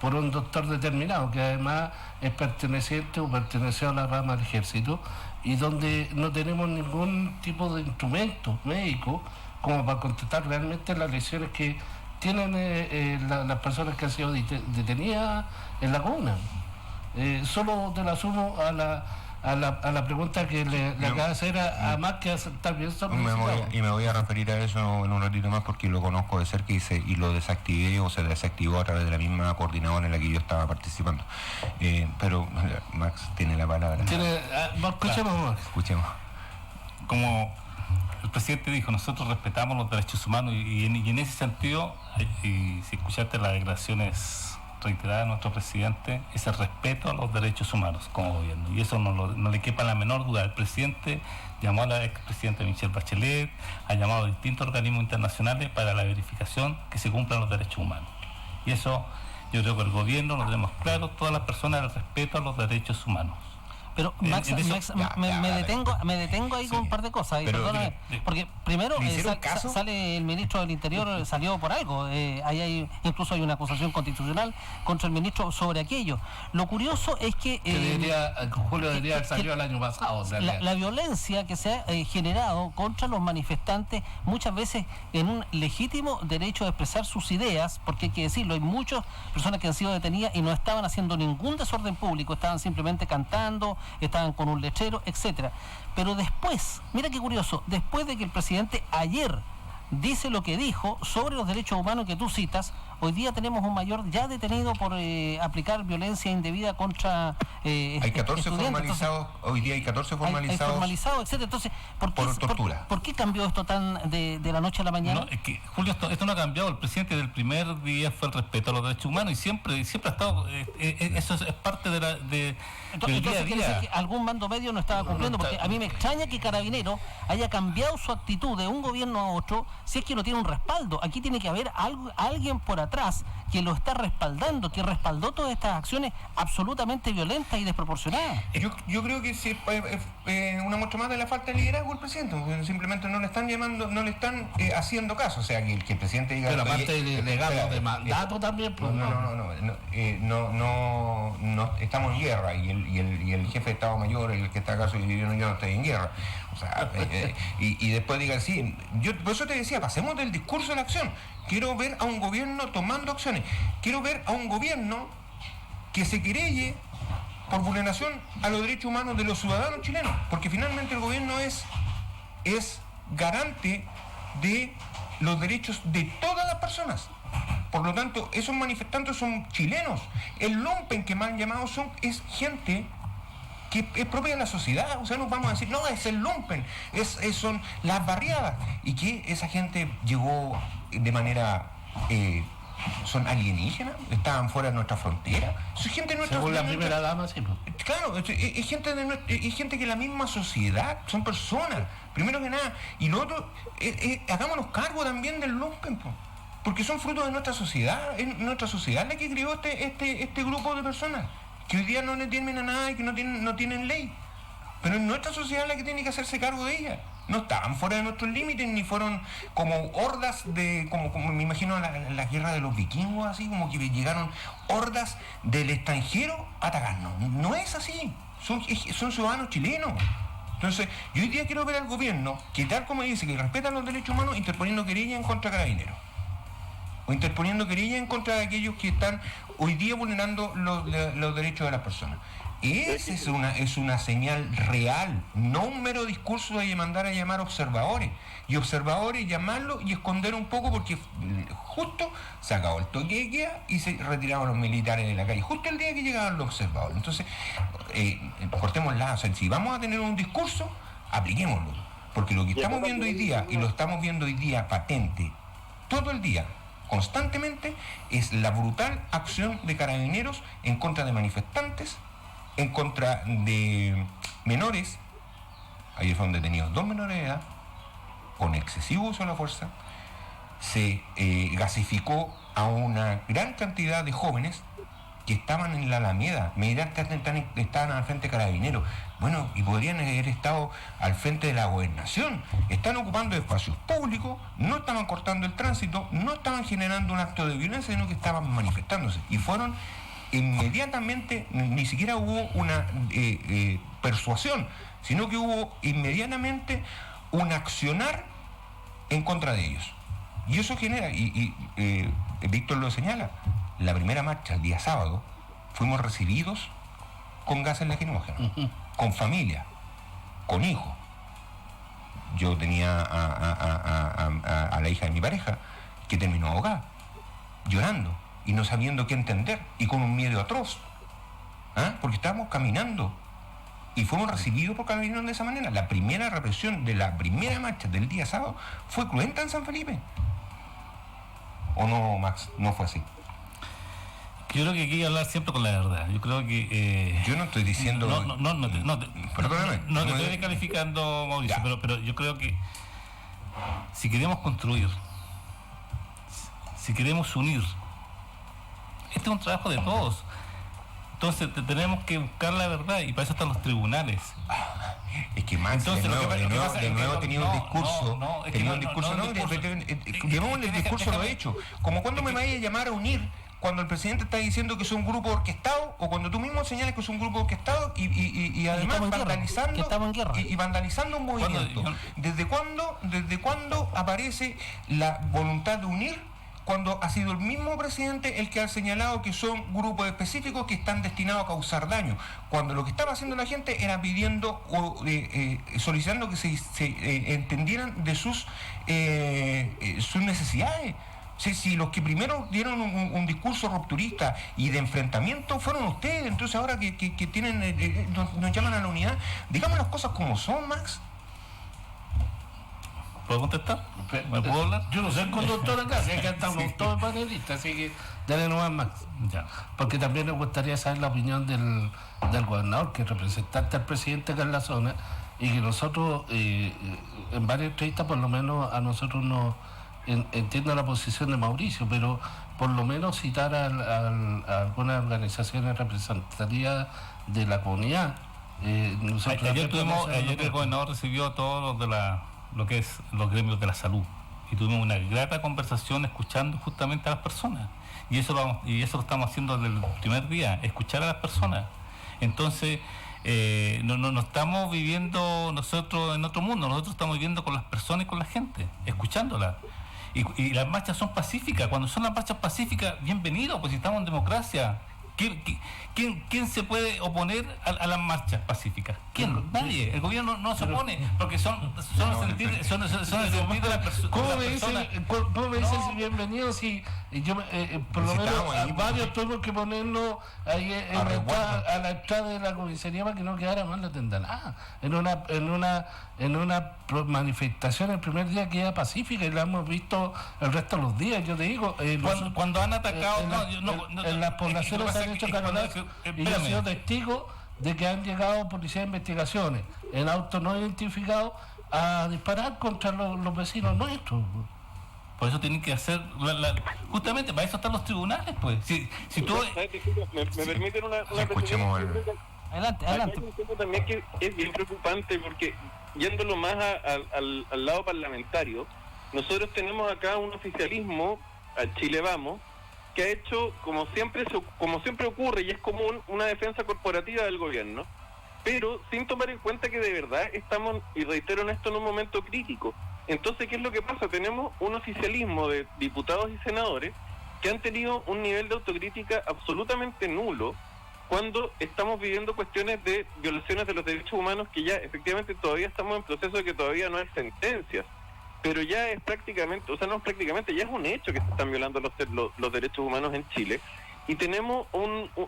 por un doctor determinado, que además es perteneciente o perteneció a la rama del ejército, y donde no tenemos ningún tipo de instrumento médico como para contratar realmente las lesiones que tienen las personas que han sido detenidas en la comuna. Solo te la sumo a a la pregunta que le acaba de hacer a Max, que también son me voy a referir a eso en un ratito más porque lo conozco de cerca y lo desactivé o se desactivó a través de la misma coordinadora en la que yo estaba participando. Pero Max tiene la palabra. Escuchemos. Como el presidente dijo, nosotros respetamos los derechos humanos y en ese sentido, y si escuchaste las declaraciones reiterada a nuestro presidente, es el respeto a los derechos humanos como gobierno, y eso no le quepa la menor duda. El presidente llamó a la expresidenta Michelle Bachelet, ha llamado a distintos organismos internacionales para la verificación que se cumplan los derechos humanos, y eso yo creo que el gobierno lo tenemos claro, todas las personas, el respeto a los derechos humanos. Pero Max, me detengo ahí con un par de cosas, perdóname, porque primero sale el ministro del Interior, salió por algo, incluso hay una acusación constitucional contra el ministro sobre aquello. Lo curioso es que Julio debería haber salido el año pasado. La violencia que se ha generado contra los manifestantes, muchas veces en un legítimo derecho de expresar sus ideas, porque hay que decirlo, hay muchas personas que han sido detenidas y no estaban haciendo ningún desorden público, estaban simplemente cantando, estaban con un lechero, etcétera. Pero después, mira qué curioso, después de que el presidente ayer dice lo que dijo sobre los derechos humanos que tú citas, hoy día tenemos un mayor ya detenido por aplicar violencia indebida contra hay 14 formalizados, hoy día hay 14 formalizados. Hay formalizados, etcétera. Entonces, por tortura. ¿Por qué cambió esto tan de la noche a la mañana? No, es que, Julio, esto no ha cambiado. El presidente del primer día fue el respeto a los derechos humanos y siempre ha estado, eso es parte de del día a día. Quiere decir que algún mando medio no estaba cumpliendo, porque a mí me extraña que Carabineros haya cambiado su actitud de un gobierno a otro si es que no tiene un respaldo. Aquí tiene que haber alguien por atrás que lo está respaldando, que respaldó todas estas acciones absolutamente violentas y desproporcionadas. Yo creo que sí, una muestra más de la falta de liderazgo del presidente, simplemente no le están llamando, no le están haciendo caso, o sea, que el presidente diga... Pero aparte de legado de mandato también... Pues, no, estamos en guerra y el jefe de Estado Mayor, el que está acá, yo no estoy en guerra. O sea, y después digan, sí, yo por eso te decía, pasemos del discurso a la acción. Quiero ver a un gobierno tomando acciones. Quiero ver a un gobierno que se querelle por vulneración a los derechos humanos de los ciudadanos chilenos, porque finalmente el gobierno es garante de los derechos de todas las personas. Por lo tanto, esos manifestantes son chilenos. El lumpen que me han llamado es gente que es propia de la sociedad. O sea, nos vamos a decir, no, es el lumpen, son las barriadas. Y que esa gente llegó de manera... son alienígenas, estaban fuera de nuestra frontera. Es gente de nuestra según la primera dama, sí. Claro, es gente que la misma sociedad, son personas, primero que nada. Y lo otro, hagámonos cargo también del lumpen, porque son frutos de nuestra sociedad. Es nuestra sociedad la que creó este grupo de personas, que hoy día no le tienen a nada y que no tienen ley. Pero es nuestra sociedad la que tiene que hacerse cargo de ella. No estaban fuera de nuestros límites, ni fueron como hordas como me imagino la guerra de los vikingos, así como que llegaron hordas del extranjero a atacarnos. No es así, son ciudadanos chilenos. Entonces, yo hoy día quiero ver al gobierno que, tal como dice, que respetan los derechos humanos, interponiendo querella en contra de Carabineros. O interponiendo querella en contra de aquellos que están hoy día vulnerando los derechos de las personas. Esa es una señal real, no un mero discurso de mandar a llamar observadores. Y observadores, llamarlos y esconder un poco, porque justo se acabó el toque de queda y se retiraban los militares de la calle, justo el día que llegaban los observadores. Entonces, cortémosla. O sea, si vamos a tener un discurso, apliquémoslo. Porque lo que estamos viendo hoy día, y lo estamos viendo hoy día patente, todo el día, constantemente, es la brutal acción de Carabineros en contra de manifestantes, en contra de menores. Ayer fueron detenidos 2 menores de edad con excesivo uso de la fuerza. Se gasificó a una gran cantidad de jóvenes que estaban en la Alameda. Me dirán que estaban al frente de Carabineros. Bueno, y podrían haber estado al frente de la gobernación. Están ocupando espacios públicos, no estaban cortando el tránsito, no estaban generando un acto de violencia, sino que estaban manifestándose. Y fueron inmediatamente, ni siquiera hubo una persuasión, sino que hubo inmediatamente un accionar en contra de ellos. Y eso genera, y Víctor lo señala, la primera marcha el día sábado fuimos recibidos con gases lacrimógenos, con familia, con hijos. Yo tenía a la hija de mi pareja que terminó ahogada, llorando y no sabiendo qué entender y con un miedo atroz, porque estábamos caminando y fuimos recibidos por caminar de esa manera. La primera represión de la primera marcha del día sábado fue cruenta en San Felipe. ¿O no, Max? No fue así. Yo creo que hay que hablar siempre con la verdad. Yo creo que... yo no estoy diciendo... Perdóname. No te estoy descalificando, Mauricio, pero yo creo que si queremos construir, si queremos unir, este es un trabajo de todos. Entonces tenemos que buscar la verdad y para eso están los tribunales. Es que Max, de nuevo tenía un discurso. Llevamos el discurso lo hecho. Como cuando me vaya a llamar a unir, cuando el presidente está diciendo que es un grupo orquestado, o cuando tú mismo señalas que es un grupo orquestado y además vandalizando un movimiento. ¿Desde cuándo aparece la voluntad de unir? Cuando ha sido el mismo presidente el que ha señalado que son grupos específicos que están destinados a causar daño, cuando lo que estaba haciendo la gente era pidiendo o solicitando que se entendieran de sus necesidades. Si los que primero dieron un discurso rupturista y de enfrentamiento fueron ustedes, entonces ahora que tienen nos llaman a la unidad, digamos las cosas como son, Max. ¿Puedo contestar? ¿Me puedo hablar? Yo no soy el conductor acá, que acá estamos todos panelistas, así que dale nomás, Max. Ya. Porque también nos gustaría saber la opinión del gobernador, que es representante al presidente acá en la zona, y que nosotros, en varias entrevistas, por lo menos a nosotros nos entiendo la posición de Mauricio, pero por lo menos citar a algunas organizaciones representativas de la comunidad. Ayer el gobernador recibió a todos lo que es los gremios de la salud y tuvimos una grata conversación escuchando justamente a las personas y eso lo estamos haciendo desde el primer día, escuchar a las personas. Entonces no estamos viviendo nosotros en otro mundo, nosotros estamos viviendo con las personas y con la gente, escuchándolas. Y las marchas son pacíficas. Cuando son las marchas pacíficas, bienvenido, pues si estamos en democracia. ¿Quién se puede oponer a las marchas pacíficas? ¿Quién? Nadie. El gobierno no se opone porque son el sentir de las personas. ¿Cómo me dicen bienvenido si yo por lo menos varios tuvimos que ponerlo ahí a la entrada de la comisaría para que no quedara mal la tendanada? En una manifestación el primer día que era pacífica y la hemos visto el resto de los días, yo te digo. Cuando han atacado en las poblaciones han hecho carolazos y yo he sido testigo de que han llegado policías de investigaciones en autos no identificados a disparar contra los vecinos nuestros. Por eso tienen que hacer justamente para eso están los tribunales, pues. Si tú me permiten una escuchemos adelante. Hay un tema también que es bien preocupante porque yéndolo más al lado parlamentario, nosotros tenemos acá un oficialismo, al Chile Vamos, que ha hecho, como siempre ocurre y es común, una defensa corporativa del gobierno, pero sin tomar en cuenta que de verdad estamos, y reitero en esto, en un momento crítico. Entonces, ¿qué es lo que pasa? Tenemos un oficialismo de diputados y senadores que han tenido un nivel de autocrítica absolutamente nulo cuando estamos viviendo cuestiones de violaciones de los derechos humanos que ya efectivamente todavía estamos en proceso de que todavía no hay sentencias, pero ya es prácticamente, ya es un hecho que se están violando los derechos humanos en Chile, y tenemos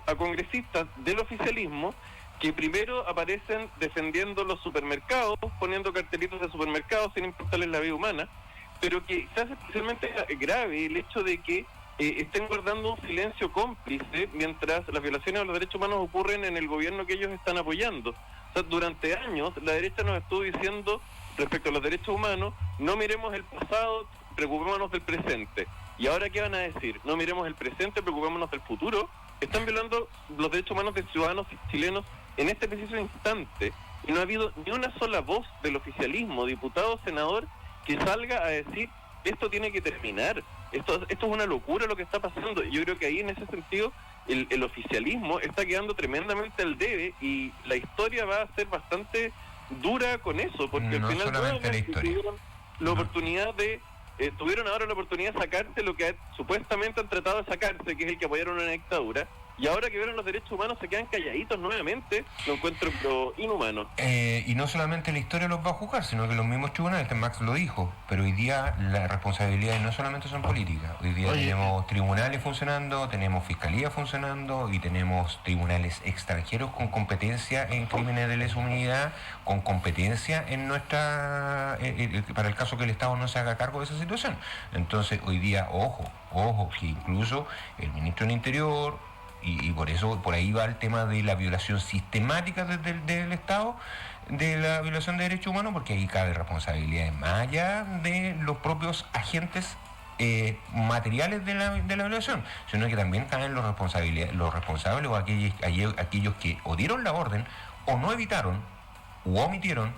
a congresistas del oficialismo que primero aparecen defendiendo los supermercados, poniendo cartelitos de supermercados sin importarles la vida humana, pero que se hace especialmente grave el hecho de que estén guardando un silencio cómplice mientras las violaciones a los derechos humanos ocurren en el gobierno que ellos están apoyando. O sea, durante años la derecha nos estuvo diciendo respecto a los derechos humanos, no miremos el pasado, preocupémonos del presente. ¿Y ahora qué van a decir? No miremos el presente, preocupémonos del futuro. Están violando los derechos humanos de ciudadanos chilenos en este preciso instante, y no ha habido ni una sola voz del oficialismo, diputado o senador, que salga a decir esto tiene que terminar, esto es una locura lo que está pasando. Y yo creo que ahí en ese sentido el oficialismo está quedando tremendamente al debe, y la historia va a ser bastante dura con eso, porque no al final tuvieron la oportunidad de tuvieron ahora la oportunidad de sacarse lo que supuestamente han tratado de sacarse, que es el que apoyaron una dictadura, y ahora que vieron los derechos humanos se quedan calladitos nuevamente, lo encuentro pero inhumano. Y no solamente la historia los va a juzgar, sino que los mismos tribunales, Max lo dijo, pero hoy día las responsabilidades no solamente son políticas, hoy día tenemos tribunales funcionando, tenemos fiscalía funcionando y tenemos tribunales extranjeros con competencia en crímenes de lesa humanidad, con competencia en nuestra para el caso que el Estado no se haga cargo de esa situación. Entonces hoy día, ojo, que incluso el ministro del Interior, y por eso por ahí va el tema de la violación sistemática del Estado, de la violación de derechos humanos, porque ahí cabe responsabilidades más allá de los propios agentes materiales de la violación, sino que también caen los responsables o aquellos que o dieron la orden o no evitaron u omitieron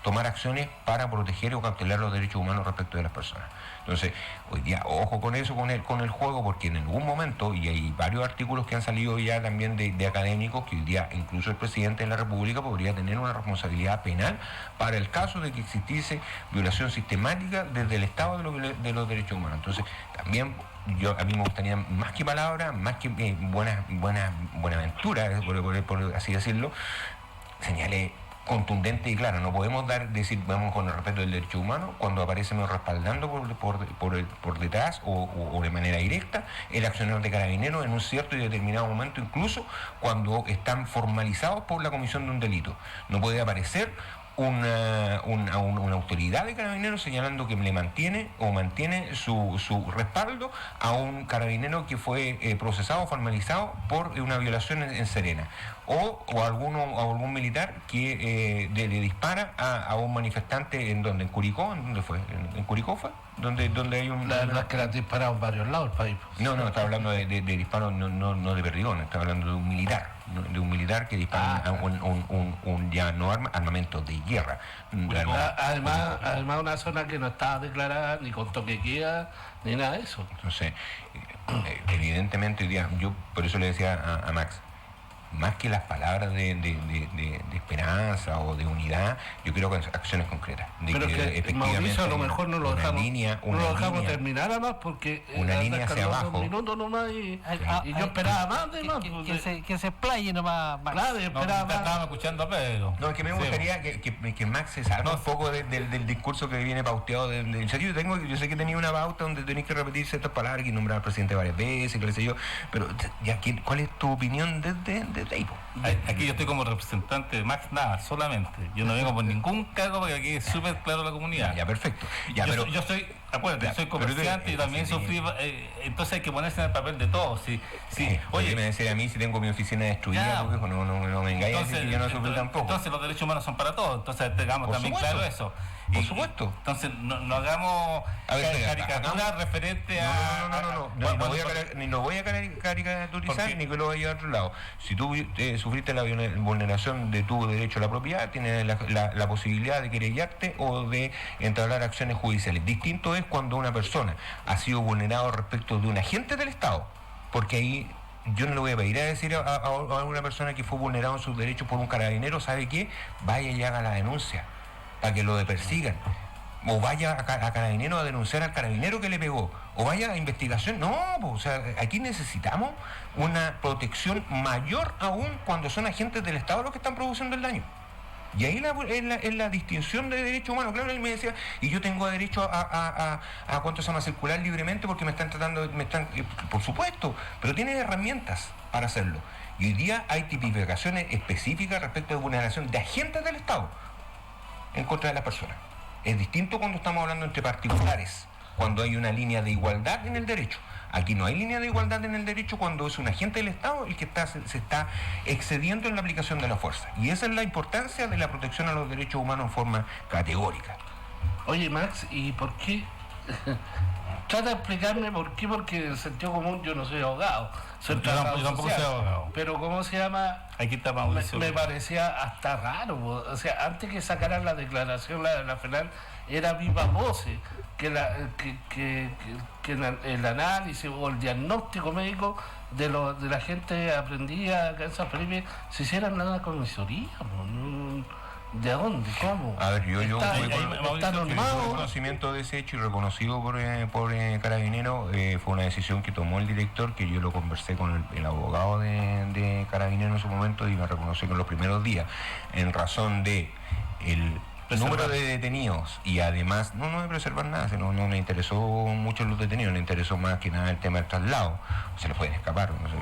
tomar acciones para proteger o cautelar los derechos humanos respecto de las personas. Entonces, hoy día, ojo con eso, con el juego, porque en algún momento, y hay varios artículos que han salido ya también de académicos, que hoy día incluso el presidente de la República podría tener una responsabilidad penal para el caso de que existiese violación sistemática desde el Estado de los derechos humanos. Entonces, también a mí me gustaría, más que palabras, más que buena aventura, por así decirlo, señale contundente y claro. No podemos decir vamos con el respeto del derecho humano cuando aparecemos respaldando por detrás o de manera directa el accionar de Carabineros en un cierto y determinado momento, incluso cuando están formalizados por la comisión de un delito. No puede aparecer una autoridad de Carabineros señalando que le mantiene su respaldo a un carabinero que fue procesado o formalizado por una violación en Serena, o algún militar que le dispara a un manifestante en Curicó. ¿En dónde fue? ¿En Curicó fue? Donde hay un... La verdad es que la han disparado en varios lados del país. No, estaba hablando de disparos, no de perdigón, estaba hablando de un militar que dispara armamento de guerra. Además una zona que no estaba declarada ni con toque queda ni nada de eso. Entonces, evidentemente hoy día, yo por eso le decía a Max, más que las palabras de esperanza o de unidad, yo creo que acciones concretas. Pero que Mauricio, a lo mejor no lo dejamos terminar además porque una línea hacia abajo. Minutos nomás y yo esperaba más de más. Que se explaye nomás. Claro, esperaba más. Estábamos escuchando a Pedro. No, es que me gustaría que Max se salga un poco del discurso que viene pauteado. En serio, yo sé que tenía una pauta donde tenéis que repetir ciertas palabras y nombrar al presidente varias veces, que le sé yo, pero ya, ¿cuál es tu opinión desde ahí? Aquí yo estoy como representante de Max Nava, solamente. Yo no vengo por ningún cargo porque aquí es súper claro la comunidad. Ya, perfecto. Yo soy, acuérdate, soy comerciante y también sufrí, entonces hay que ponerse en el papel de todos. Oye, me decía a mí si tengo mi oficina destruida, porque no me engañes, entonces, que yo no sufrí tampoco. Entonces los derechos humanos son para todos, entonces tengamos también claro eso. Por supuesto. Entonces no hagamos caricaturas referente a... Ni lo voy a caricaturizar ni que lo vaya a llevar a otro lado. Si tú sufriste la vulneración de tu derecho a la propiedad, tienes la posibilidad de querellarte o de entablar acciones judiciales. Distinto es cuando una persona ha sido vulnerada respecto de un agente del Estado, porque ahí yo no le voy a pedir a decir a una persona que fue vulnerado en sus derechos por un carabinero, ¿sabe qué? Vaya y haga la denuncia para que lo persigan, o vaya a Carabineros a denunciar al carabinero que le pegó, o vaya a investigación. No, o sea, aquí necesitamos una protección mayor aún cuando son agentes del Estado los que están produciendo el daño. Y ahí es la distinción de derechos humanos. Claro, él me decía, y yo tengo derecho a ¿cuánto se llama? Circular libremente porque me están tratando, por supuesto, pero tiene herramientas para hacerlo. Y hoy día hay tipificaciones específicas respecto de vulneración de agentes del Estado en contra de las personas. Es distinto cuando estamos hablando entre particulares, cuando hay una línea de igualdad en el derecho. Aquí no hay línea de igualdad en el derecho cuando es un agente del Estado el que se está excediendo en la aplicación de la fuerza. Y esa es la importancia de la protección a los derechos humanos en forma categórica. Oye, Max, ¿y por qué? Trata de explicarme por qué, porque en sentido común yo no soy abogado. Yo tampoco soy abogado. Pero ¿cómo se llama? Aquí está Mauricio. Me parecía hasta raro. O sea, antes que sacaran la declaración, la FENAL, era viva voces que el análisis o el diagnóstico médico de la gente aprendida acá en San Felipe se hicieran nada con comisaría. ¿De dónde? ¿Cómo? A ver, yo ¿Está normado? conocimiento de ese hecho y reconocido por Carabinero, fue una decisión que tomó el director, que yo lo conversé con el abogado de Carabinero en su momento y me reconoció que en los primeros días, en razón de el número de detenidos y además no de preservar nada, no le interesó mucho los detenidos, le interesó más que nada el tema del traslado, se les pueden escapar, no sé,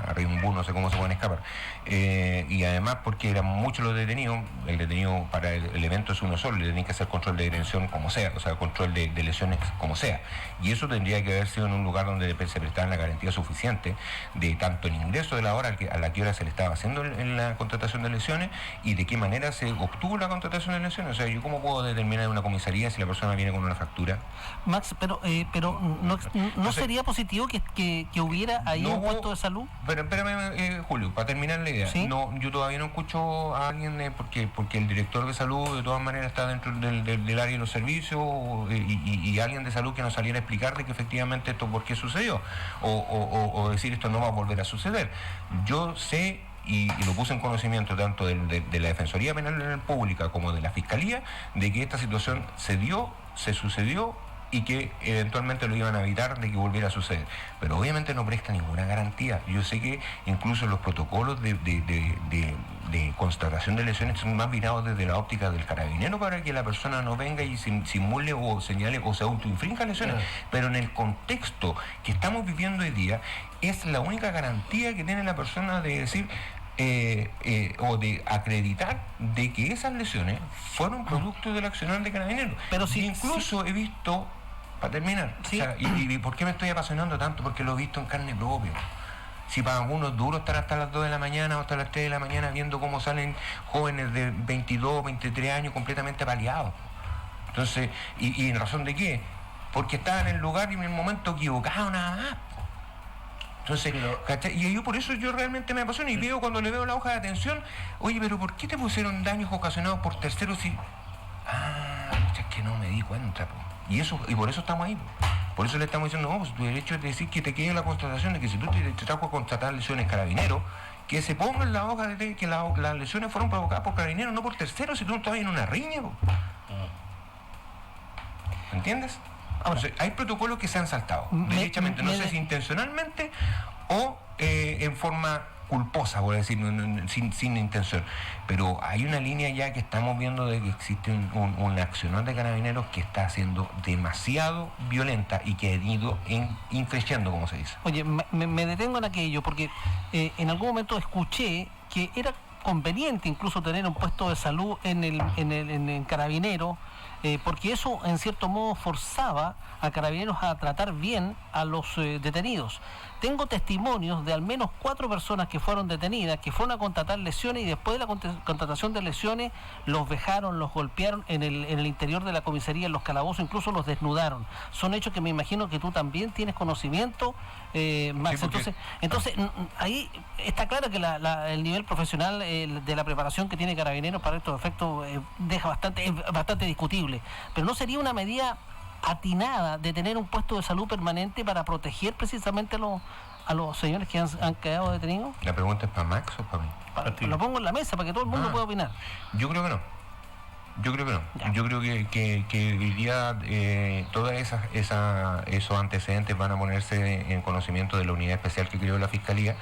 arriba un bus, no sé cómo se pueden escapar, y además porque eran muchos los detenidos, el detenido para el evento es uno solo, le tienen que hacer control de detención como sea, o sea, control de lesiones como sea, y eso tendría que haber sido en un lugar donde se prestara la garantía suficiente de tanto el ingreso de la hora a la que hora se le estaba haciendo en la contratación de lesiones y de qué manera se obtuvo la contratación de lesiones. O sea, yo cómo puedo determinar en una comisaría si la persona viene con una fractura. Max, pero no sería positivo que hubiera ahí un puesto de salud. Pero espérame, Julio, para terminar la idea. ¿Sí? No, yo todavía no escucho a alguien porque el director de salud de todas maneras está dentro del área de los servicios y alguien de salud que nos saliera a explicar de que efectivamente esto por qué sucedió o decir esto no va a volver a suceder. Yo sé y lo puse en conocimiento tanto de la Defensoría Penal Pública como de la Fiscalía de que esta situación se sucedió y que eventualmente lo iban a evitar de que volviera a suceder. Pero obviamente no presta ninguna garantía. Yo sé que incluso los protocolos de constatación de lesiones son más mirados desde la óptica del carabinero para que la persona no venga y simule o señale o se autoinfrinja lesiones. Pero en el contexto que estamos viviendo hoy día, es la única garantía que tiene la persona de decir o de acreditar de que esas lesiones fueron producto del accionar de carabineros. Pero si incluso he visto, para terminar, sí. O sea, y ¿por qué me estoy apasionando tanto? Porque lo he visto en carne propia. Si para algunos es duro estar hasta las 2 de la mañana o hasta las 3 de la mañana viendo cómo salen jóvenes de 22, 23 años completamente paliados. Entonces, ¿y en razón de qué? Porque estaban en el lugar y en el momento equivocado nada más. Entonces, y yo por eso yo realmente me apasiono y veo cuando le veo la hoja de atención, oye, pero ¿por qué te pusieron daños ocasionados por terceros si...? Es que no me di cuenta, po. Y por eso estamos ahí, po. Por eso le estamos diciendo, no, pues tu derecho es decir que te quede la constatación de que si tú te trajo a constatar lesiones carabineros, que se ponga en la hoja de que las lesiones fueron provocadas por carabineros, no por terceros, si tú no estabas en una riña, po. ¿Entiendes? Entonces, hay protocolos que se han saltado, derechamente, no sé si intencionalmente o en forma culposa, por decir, sin intención. Pero hay una línea ya que estamos viendo de que existe un accionar de carabineros que está siendo demasiado violenta y que ha ido increciendo, como se dice. Oye, me detengo en aquello porque en algún momento escuché que era conveniente incluso tener un puesto de salud en el carabinero, porque eso en cierto modo forzaba a carabineros a tratar bien a los detenidos. Tengo testimonios de al menos 4 personas que fueron detenidas, que fueron a contratar lesiones y después de la contratación de lesiones los vejaron, los golpearon en el interior de la comisaría, en los calabozos, incluso los desnudaron. Son hechos que me imagino que tú también tienes conocimiento, Max. Sí, porque... Entonces ahí está claro que el nivel profesional de la preparación que tiene Carabineros para estos efectos es bastante discutible. Pero ¿no sería una medida atinada de tener un puesto de salud permanente para proteger precisamente a los señores que han quedado detenidos? ¿La pregunta es para Max o para mí? Lo pongo en la mesa para que todo el mundo pueda opinar. Yo creo que no. Yo creo que hoy día todos esos antecedentes van a ponerse en conocimiento de la unidad especial que creó la Fiscalía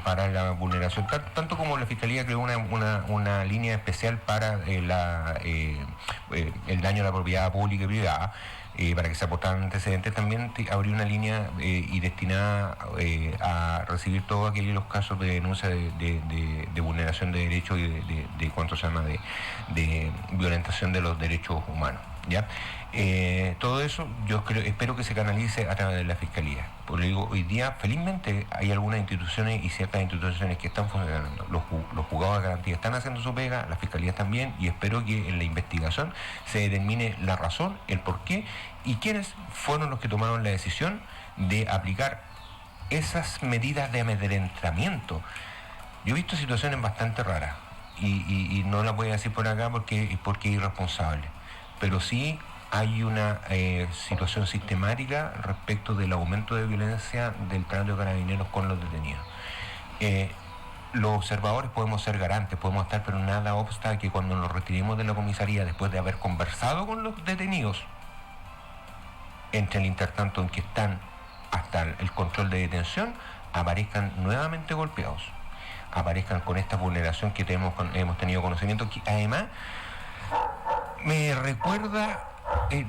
para la vulneración, tanto como la Fiscalía creó una línea especial para el daño a la propiedad pública y privada, para que se aportaran antecedentes. También abrió una línea y destinada a recibir todos aquellos casos de denuncia de vulneración de derechos y de cuánto se llama de violentación de los derechos humanos, ¿ya? Todo eso espero que se canalice a través de la Fiscalía. Por lo digo, hoy día felizmente hay algunas instituciones y ciertas instituciones que están funcionando. Los juzgados de garantía están haciendo su pega, las fiscalías también, y espero que en la investigación se determine la razón, el porqué y quiénes fueron los que tomaron la decisión de aplicar esas medidas de amedrentamiento. Yo he visto situaciones bastante raras y no las voy a decir por acá porque es irresponsable, pero sí hay una situación sistemática respecto del aumento de violencia del tránsito de carabineros con los detenidos. los observadores podemos ser garantes, podemos estar, pero nada obsta que cuando nos retiremos de la comisaría, después de haber conversado con los detenidos, entre el intertanto en que están hasta el control de detención, aparezcan nuevamente golpeados, aparezcan con esta vulneración que hemos tenido conocimiento, que además me recuerda,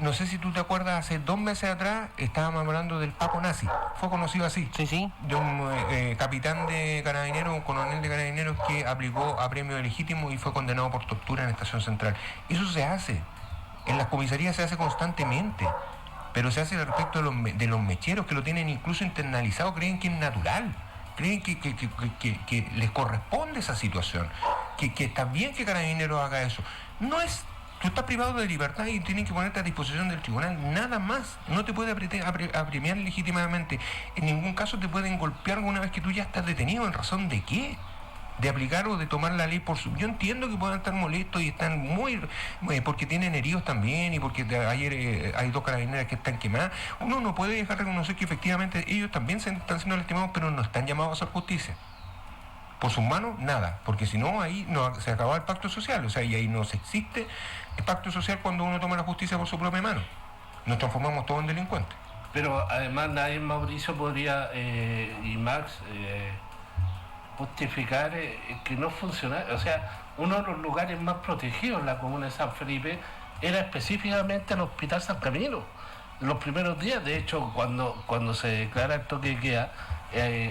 no sé si tú te acuerdas, hace 2 meses atrás estábamos hablando del Paco Nazi, fue conocido así, Sí. de un capitán de carabineros, un coronel de carabineros que aplicó a premio legítimo y fue condenado por tortura en Estación Central. Eso se hace, en las comisarías se hace constantemente, pero se hace respecto de los mecheros que lo tienen incluso internalizado, creen que es natural, creen que les corresponde esa situación, que está bien que Carabineros haga eso. No es, tú estás privado de libertad y tienen que ponerte a disposición del tribunal, nada más. No te puede apremiar legítimamente, en ningún caso te pueden golpear una vez que tú ya estás detenido. ¿En razón de qué? De aplicar o de tomar la ley por su... Yo entiendo que puedan estar molestos y están muy... porque tienen heridos también y porque ayer hay 2 carabineras que están quemadas. Uno no puede dejar de reconocer que efectivamente ellos también están siendo lastimados, pero no están llamados a hacer justicia. Por sus manos, nada, porque si no, ahí no, se acaba el pacto social, o sea, y ahí no existe el pacto social cuando uno toma la justicia por su propia mano. Nos transformamos todos en delincuentes. Pero además nadie, Mauricio, podría, y Max, justificar que no funciona. O sea, uno de los lugares más protegidos en la comuna de San Felipe era específicamente el Hospital San Camilo. En los primeros días, de hecho, cuando se declara el toque de queda,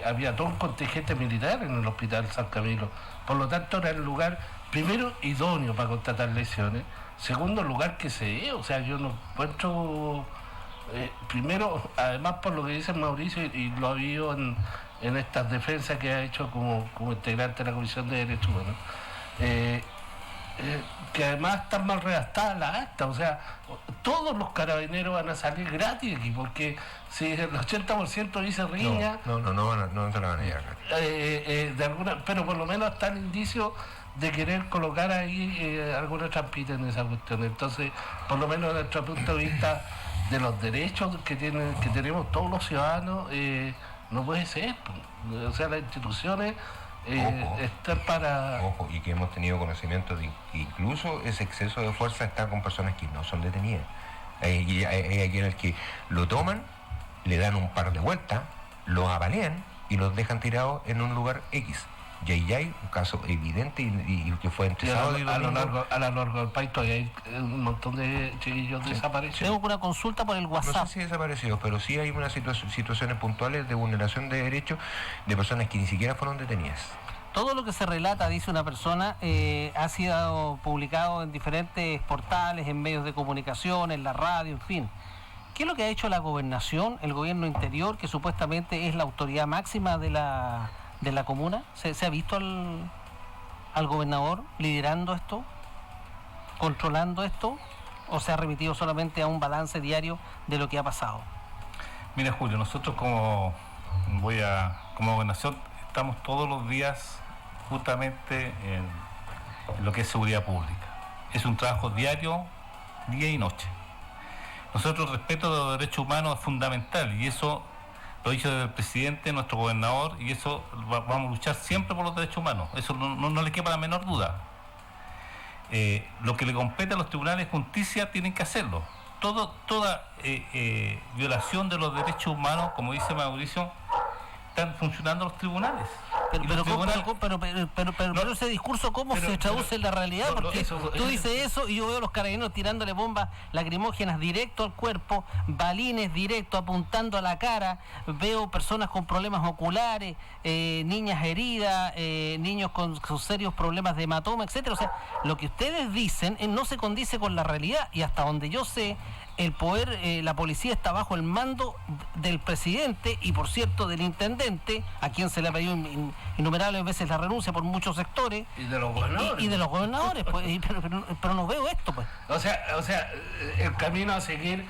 había todo un contingente militar en el Hospital San Camilo. Por lo tanto, era el lugar, primero, idóneo para constatar lesiones. Segundo, lugar que se ve. O sea, yo no encuentro... primero, además por lo que dice Mauricio, y lo ha habido en estas defensas que ha hecho como integrante de la Comisión de Derechos Humanos, que además están mal redactadas las actas. O sea, todos los carabineros van a salir gratis aquí, porque si el 80% dice riña... No se la van a llevar. de alguna, pero por lo menos está el indicio de querer colocar ahí alguna trampita en esa cuestión. Entonces, por lo menos desde nuestro punto de vista de los derechos que tenemos todos los ciudadanos, no puede ser. O sea, las instituciones están para... Ojo, y que hemos tenido conocimiento de que incluso ese exceso de fuerza está con personas que no son detenidas. Hay aquí en el que lo toman, le dan un par de vueltas, los apalean y los dejan tirados en un lugar X. Y ahí hay un caso evidente y que fue entre sábado y domingo. A lo largo del país todavía hay un montón de chiquillos desaparecidos. Tengo una consulta por el WhatsApp. No sé si desaparecidos, pero sí hay unas situaciones puntuales de vulneración de derechos de personas que ni siquiera fueron detenidas. Todo lo que se relata, dice una persona, ha sido publicado en diferentes portales, en medios de comunicación, en la radio, en fin. ¿Qué es lo que ha hecho la gobernación, el gobierno interior, que supuestamente es la autoridad máxima de la comuna? ¿Se ha visto al gobernador liderando esto, controlando esto, o se ha remitido solamente a un balance diario de lo que ha pasado? Mira, Julio, nosotros como gobernación estamos todos los días justamente en lo que es seguridad pública. Es un trabajo diario, día y noche. Nosotros, el respeto de los derechos humanos es fundamental, y eso lo ha dicho el presidente, nuestro gobernador, y eso vamos a luchar siempre por los derechos humanos. Eso no le quepa la menor duda. Lo que le compete a los tribunales de justicia tienen que hacerlo. Toda violación de los derechos humanos, como dice Mauricio, están funcionando los tribunales. Pero ese discurso, ¿cómo se traduce en la realidad? Porque tú dices eso y yo veo a los carabineros tirándole bombas lacrimógenas directo al cuerpo, balines directo apuntando a la cara, veo personas con problemas oculares, niñas heridas, niños con serios problemas de hematoma, etcétera. O sea, lo que ustedes dicen no se condice con la realidad, y hasta donde yo sé, el poder, la policía está bajo el mando del presidente y, por cierto, del intendente, a quien se le ha pedido innumerables veces la renuncia por muchos sectores. Y de los gobernadores. Y de los gobernadores, pues, pero no veo esto, pues. O sea, el camino a seguir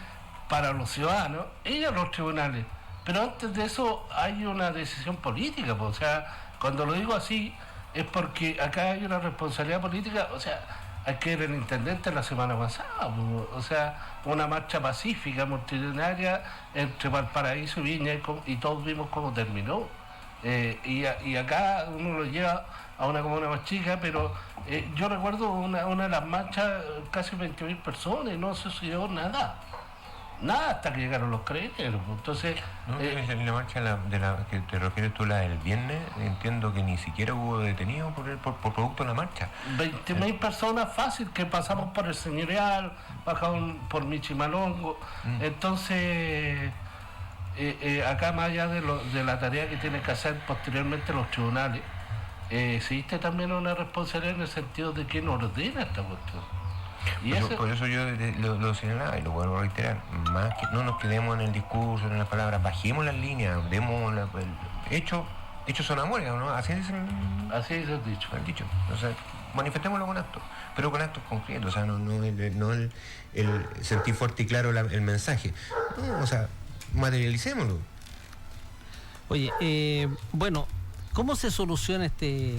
para los ciudadanos y a los tribunales. Pero antes de eso hay una decisión política, pues. O sea, cuando lo digo así es porque acá hay una responsabilidad política. O sea, hay que ver el intendente la semana pasada, o sea, una marcha pacífica multitudinaria entre Valparaíso y Viña, y todos vimos cómo terminó. Y acá uno lo lleva a una comuna más chica, pero yo recuerdo una de las marchas, casi 20.000 personas, y no sucedió nada hasta que llegaron los carabineros. Entonces, la marcha de la que te refieres tú, la del viernes, entiendo que ni siquiera hubo detenidos por producto de la marcha. 20.000 personas fácil, que pasamos por el Señorial, bajamos por Michimalongo. Entonces, acá más allá de la tarea que tienen que hacer posteriormente los tribunales, existe también una responsabilidad en el sentido de quién ordena esta cuestión. Por eso yo lo señalaba y lo vuelvo a reiterar, más que no nos quedemos en el discurso, en las palabras, bajemos las líneas, demos hechos son amores, ¿no? Así es el dicho. O sea, manifestémoslo con actos, pero con actos concretos, o sea, no el sentir fuerte y claro el mensaje. No, o sea, materialicémoslo. Oye, bueno, ¿cómo se soluciona este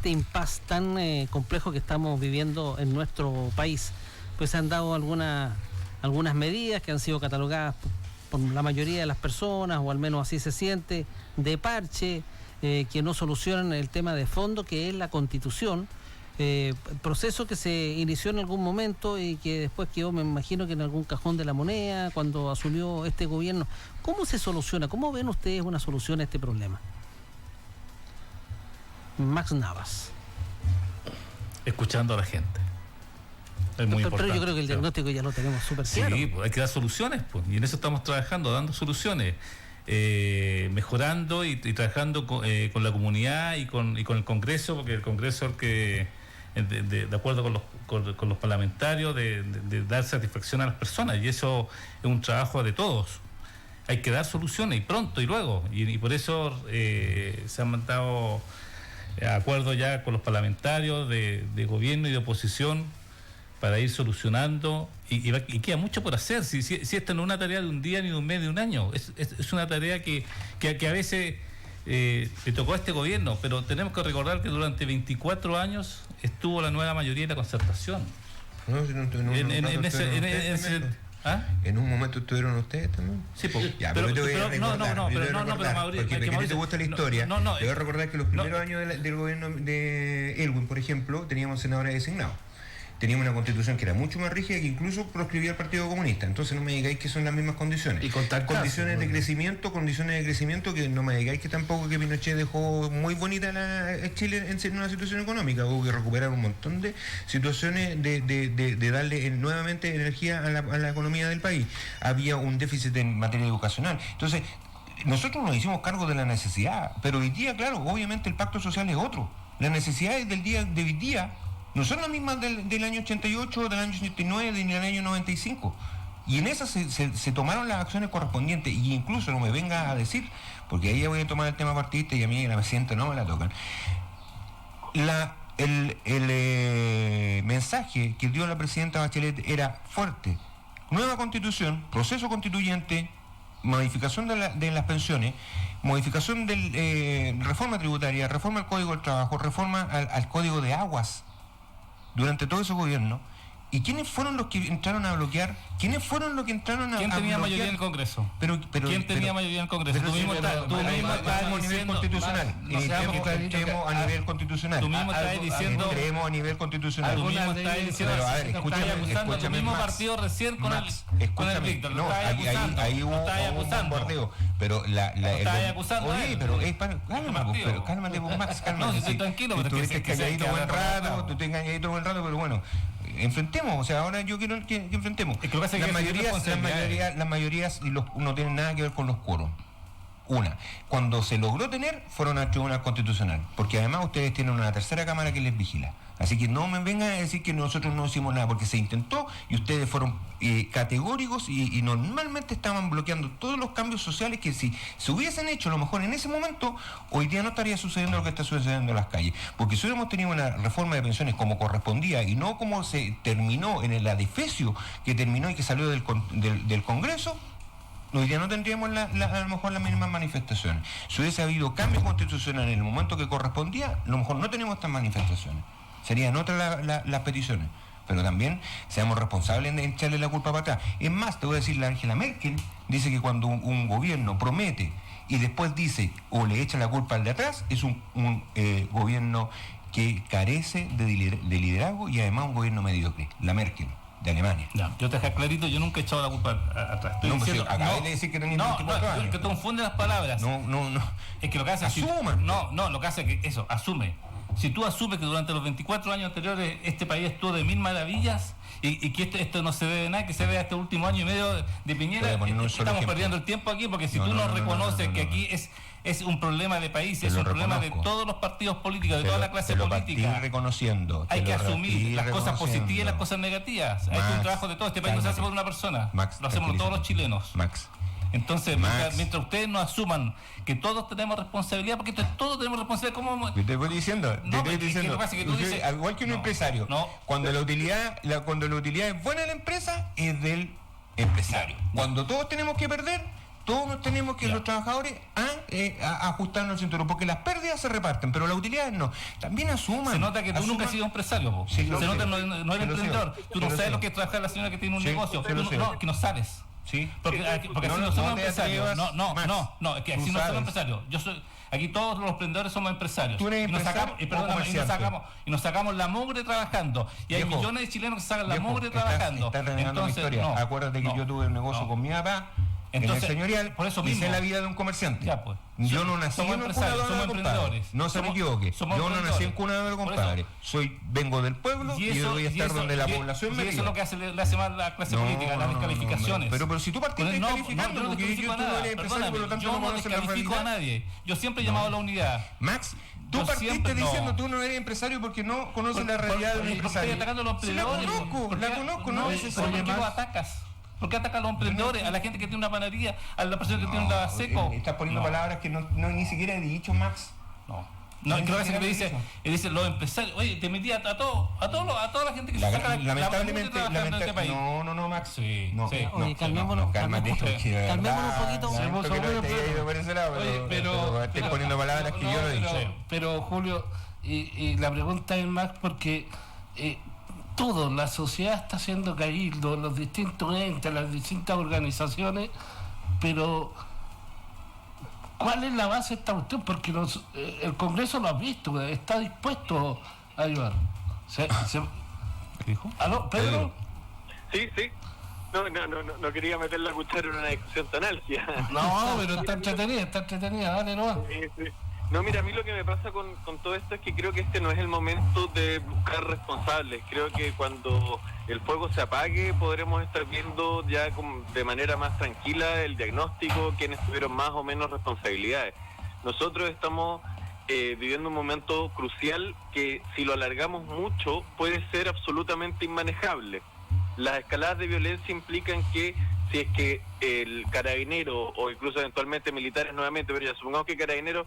impasse tan complejo que estamos viviendo en nuestro país? Pues se han dado algunas medidas que han sido catalogadas por la mayoría de las personas, o al menos así se siente, de parche, que no solucionan el tema de fondo, que es la Constitución, proceso que se inició en algún momento y que después quedó, me imagino, que en algún cajón de la moneda cuando asumió este gobierno. ¿Cómo se soluciona? ¿Cómo ven ustedes una solución a este problema? Max Navas. Escuchando a la gente. Es muy importante. Pero yo creo que el diagnóstico ya lo tenemos súper claro. Sí, pues hay que dar soluciones, pues, y en eso estamos trabajando, dando soluciones, mejorando y trabajando con la comunidad y con el Congreso, porque el Congreso es el que, de acuerdo con los parlamentarios, de dar satisfacción a las personas, y eso es un trabajo de todos. Hay que dar soluciones, y pronto, y luego, y por eso se han mandado acuerdos ya con los parlamentarios de gobierno y de oposición para ir solucionando, y queda mucho por hacer. Si esta no es una tarea de un día, ni de un mes, ni de un año, es una tarea que a veces le tocó a este gobierno, pero tenemos que recordar que durante 24 años estuvo la nueva mayoría de la concertación. ¿En un momento estuvieron ustedes también? Sí, pues. Ya, pero te voy a recordar, porque a ti te gusta la historia, te voy a recordar que los primeros años del gobierno de Elwin, por ejemplo, teníamos senadores designados. Teníamos una constitución que era mucho más rígida, que incluso proscribía al Partido Comunista. Entonces no me digáis que son las mismas condiciones. Y condiciones de crecimiento que no me digáis que tampoco que Pinochet dejó muy bonita Chile en una situación económica. Hubo que recuperar un montón de situaciones de darle nuevamente energía a la economía del país. Había un déficit en materia educacional. Entonces, nosotros nos hicimos cargo de la necesidad, pero hoy día, claro, obviamente el pacto social es otro. Las necesidades del día de hoy día no son las mismas del año 88, del año 89, ni del año 95. Y en esas se tomaron las acciones correspondientes, y incluso no me venga a decir, porque ahí ya voy a tomar el tema partidista y a mí la presidenta no me la tocan. El mensaje que dio la presidenta Bachelet era fuerte. Nueva constitución, proceso constituyente, modificación de las pensiones, modificación reforma tributaria, reforma al Código del Trabajo, reforma al Código de Aguas. Durante todo ese gobierno. ¿Y quiénes fueron los que entraron a bloquear? ¿Quién tenía mayoría en el Congreso? ¿Quién tenía mayoría en el Congreso? Tú mismo estás diciendo constitucional. Entremos a nivel constitucional. Tú mismo estás diciendo. Entremos a nivel constitucional. Tú mismo estás diciendo. Pero a ver, escúchame. Tu mismo partido recién con el Víctor. No, ahí hubo un bombardeo. Pero estás acusando. Oye, pero cálmate, Max, cálmate. No, si estoy tranquilo, pero estuviste calladito buen rato, pero bueno. Enfrentemos, o sea, ahora yo quiero que enfrentemos. Es que las mayorías no tienen nada que ver con los quórum. Cuando se logró tener, fueron al Tribunal Constitucional, porque además ustedes tienen una tercera cámara que les vigila. Así que no me vengan a decir que nosotros no hicimos nada, porque se intentó y ustedes fueron categóricos y normalmente estaban bloqueando todos los cambios sociales que si se hubiesen hecho a lo mejor en ese momento, hoy día no estaría sucediendo lo que está sucediendo en las calles. Porque si hubiéramos tenido una reforma de pensiones como correspondía y no como se terminó en el adefesio que terminó y que salió del Congreso, hoy día no tendríamos a lo mejor las mismas manifestaciones. Si hubiese habido cambio constitucional en el momento que correspondía, a lo mejor no tenemos estas manifestaciones. Serían otras las peticiones. Pero también seamos responsables de echarle la culpa para atrás. Es más, te voy a decir, la Angela Merkel dice que cuando un gobierno promete y después dice, o le echa la culpa al de atrás, es un gobierno que carece de liderazgo y además un gobierno mediocre. La Merkel, de Alemania. No, yo te dejo clarito, yo nunca he echado la culpa atrás. No, pues acabé de decir que tenía 24 años. Que te confunden las palabras. No. Es que lo que hace... Asuman. Lo que hace es que eso, asume. Si tú asumes que durante los 24 años anteriores este país estuvo de mil maravillas y que esto no se debe de nada, que se ve a este último año y medio de Piñera, estamos perdiendo el tiempo aquí, porque si tú no reconoces que aquí es un problema de país, es un problema de todos los partidos políticos, de toda la clase política. Reconociendo. Hay que asumir las cosas positivas y las cosas negativas. Hay un trabajo de todo. Este país no se hace por una persona. Lo hacemos todos los chilenos. Entonces, mientras ustedes no asuman que todos tenemos responsabilidad, porque todos tenemos responsabilidad, ¿cómo? Te estoy diciendo, igual que un empresario, cuando la utilidad es buena de la empresa, es del empresario. Cuando todos tenemos que perder, todos nos tenemos que, los trabajadores, ajustarnos el cinturón, porque las pérdidas se reparten, pero las utilidades no. También asuman. Se nota que tú nunca has sido empresario, sí, se nota que no eres emprendedor. Tú no sabes lo que es trabajar la señora que tiene un negocio. Que no sabes. Sí. Porque así no somos empresarios. Es que así no somos empresarios. Aquí todos los emprendedores somos empresarios. Tú eres empresario y nos sacamos la mugre trabajando. Y hay millones de chilenos que se sacan la mugre trabajando. Estás renegando mi historia. Acuérdate que yo tuve un negocio con mi papá. Entonces, en el señorial, por eso mismo, hice la vida de un comerciante. Ya, pues. Yo no nací en cuna de oro, compadre. No se me equivoque. Yo no nací en cuna de oro, compadre. Vengo del pueblo y yo voy a estar donde la población me diga. Eso es lo que le hace mal la clase política, las descalificaciones. Pero si tú partiste descalificando, yo no descalifico a nadie. Yo no descalifico a nadie. Yo siempre he llamado a la unidad. Max, tú partiste diciendo tú no eres empresario porque no conoces la realidad de un empresario. Estoy atacando a los emprendedores. La conozco, no es eso. ¿Por qué vos atacas? ¿Por qué ataca a los emprendedores, a la gente que tiene una panadería, a la persona que tiene un lavaseco? Estás poniendo palabras que no ni siquiera he dicho, Max. No, creo que me dice los empresarios. Oye, te metí a toda la gente que se saca lamentablemente, en este país. No, Max. Sí. Oye, calmémonos. Calmémonos un poquito. Pero estoy poniendo palabras que yo no he dicho. Pero Julio, y la pregunta es más porque la sociedad está haciendo cabildo, los distintos entes, las distintas organizaciones, pero ¿cuál es la base de esta cuestión? Porque el Congreso lo ha visto, está dispuesto a ayudar. ¿Qué dijo? ¿Aló, Pedro? Sí. No quería meter la cuchara en una discusión tan alta. No, pero está entretenida, dale nomás. Sí. No, mira, a mí lo que me pasa con todo esto es que creo que este no es el momento de buscar responsables. Creo que cuando el fuego se apague podremos estar viendo ya de manera más tranquila el diagnóstico, quiénes tuvieron más o menos responsabilidades. Nosotros estamos viviendo un momento crucial que si lo alargamos mucho puede ser absolutamente inmanejable. Las escaladas de violencia implican que si es que el carabinero o incluso eventualmente militares nuevamente, pero ya supongamos que carabineros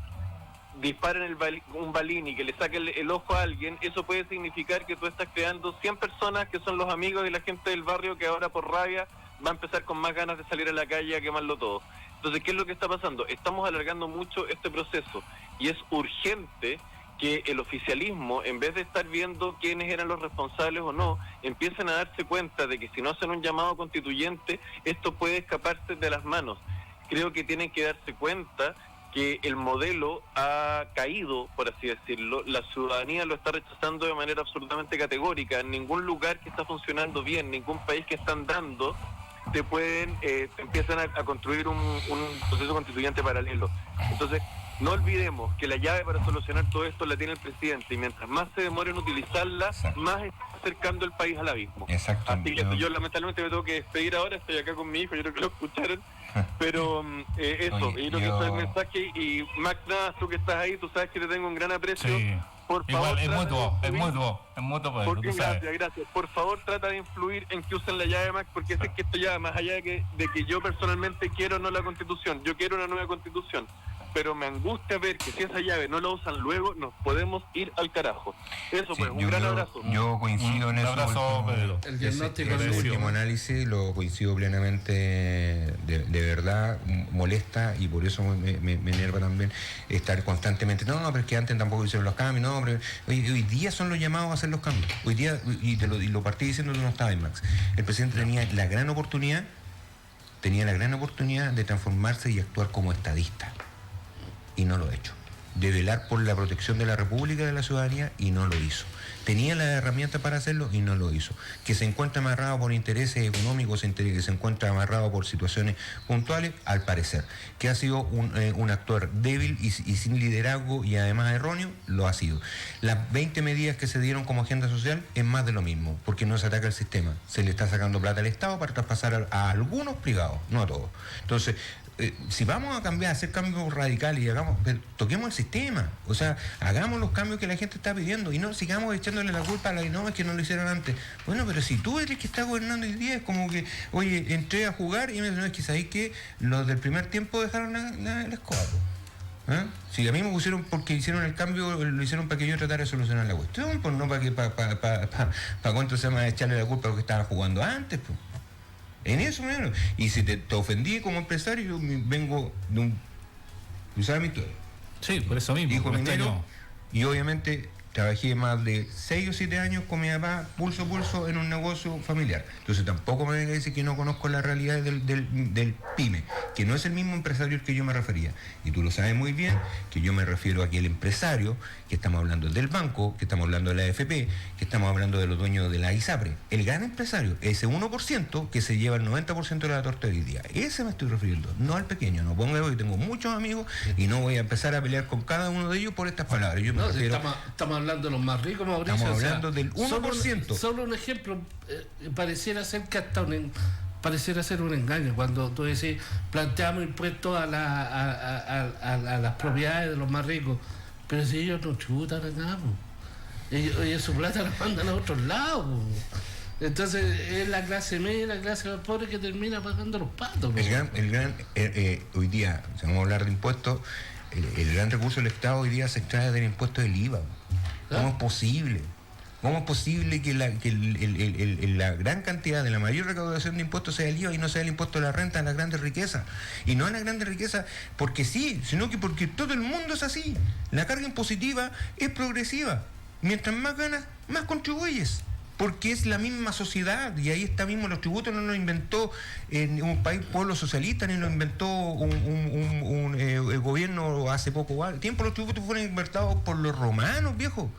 disparen un balín y que le saque el ojo a alguien, eso puede significar que tú estás creando 100 personas que son los amigos y la gente del barrio que ahora por rabia va a empezar con más ganas de salir a la calle a quemarlo todo. Entonces, ¿qué es lo que está pasando? Estamos alargando mucho este proceso y es urgente que el oficialismo, en vez de estar viendo quiénes eran los responsables o no, empiecen a darse cuenta de que si no hacen un llamado constituyente, esto puede escaparse de las manos. Creo que tienen que darse cuenta que el modelo ha caído, por así decirlo, la ciudadanía lo está rechazando de manera absolutamente categórica. En ningún lugar que está funcionando bien, ningún país que están dando, te empiezan a construir un proceso constituyente paralelo. Entonces, no olvidemos que la llave para solucionar todo esto la tiene el presidente, y mientras más se demore en utilizarla, más está acercando el país al abismo. Así que yo lamentablemente me tengo que despedir ahora, estoy acá con mi hijo, yo creo que lo escucharon, pero eso, y creo que fue el mensaje. Y Max, nada, tú que estás ahí, tú sabes que te tengo un gran aprecio. Sí. Por favor, es mutuo, gracias. Por favor, trata de influir en que usen la llave, Max, porque sé que esto ya, más allá de que yo personalmente quiero no la Constitución, yo quiero una nueva Constitución, pero me angustia ver que si esa llave no la usan luego, nos podemos ir al carajo. Eso pues, un gran abrazo. Yo coincido en eso. Un abrazo, Pedro. El diagnóstico ese último análisis lo coincido plenamente, de verdad molesta, y por eso me enerva también estar constantemente, pero es que antes tampoco hicieron los cambios, pero hoy día son los llamados a hacer los cambios. Hoy día, y lo partí diciendo, tú no estabas, Max, el presidente tenía la gran oportunidad de transformarse y actuar como estadista. y no lo ha hecho. De velar por la protección de la República y de la ciudadanía y no lo hizo. Tenía las herramientas para hacerlo y no lo hizo. Que se encuentra amarrado por intereses económicos, que se encuentra amarrado por situaciones puntuales, al parecer. Que ha sido un actor débil y sin liderazgo y además erróneo, lo ha sido. Las 20 medidas que se dieron como agenda social es más de lo mismo, porque no se ataca el sistema. Se le está sacando plata al Estado para traspasar a algunos privados, no a todos. Entonces, si vamos a cambiar, a hacer cambios radicales y toquemos el sistema, o sea, hagamos los cambios que la gente está pidiendo y no sigamos echándole la culpa a la no, es que no lo hicieron antes. Bueno, pero si tú eres el que está gobernando hoy día, es como que, oye, entré a jugar y me dicen, no, es que sabéis que los del primer tiempo dejaron la escoba. ¿Ah? Si a mí me pusieron porque hicieron el cambio, lo hicieron para que yo tratara de solucionar la cuestión, pues no para que para cuánto se llama echarle la culpa a los que estaban jugando antes, pues. En eso menos. Y si te ofendí como empresario, yo vengo de un... ¿Tú sabes mi historia? Sí, por eso mismo. Hijo minero, y obviamente trabajé más de 6 o 7 años con mi papá, pulso a pulso, en un negocio familiar. Entonces tampoco me venga a decir que no conozco la realidad del pyme, que no es el mismo empresario al que yo me refería. Y tú lo sabes muy bien, que yo me refiero a aquel empresario, que estamos hablando del banco, que estamos hablando de la AFP, que estamos hablando de los dueños de la ISAPRE. El gran empresario, ese 1% que se lleva el 90% de la torta de hoy día. Ese me estoy refiriendo, no al pequeño. No ponga que tengo muchos amigos y no voy a empezar a pelear con cada uno de ellos por estas palabras. Yo me refiero... Estamos hablando de los más ricos, Mauricio. Estamos hablando del 1%. Solo un ejemplo, pareciera ser que hasta pareciera ser un engaño cuando tú decís planteamos impuestos a las propiedades de los más ricos, pero si ellos no chutan acá, ellos su plata la mandan a otros lados. Entonces es la clase media y la clase más pobre que termina pagando los patos. Hoy día, si vamos a hablar de impuestos, el gran recurso del Estado hoy día se extrae del impuesto del IVA. ¿Cómo es posible? ¿Cómo es posible que la gran cantidad de la mayor recaudación de impuestos sea el IVA y no sea el impuesto de la renta a las grandes riquezas? Y no a las grandes riquezas porque sí, sino que porque todo el mundo es así. La carga impositiva es progresiva. Mientras más ganas, más contribuyes. Porque es la misma sociedad, y ahí está mismo, los tributos no los inventó en un país pueblo socialista, ni lo inventó el gobierno hace poco tiempo. Los tributos fueron inventados por los romanos, viejo.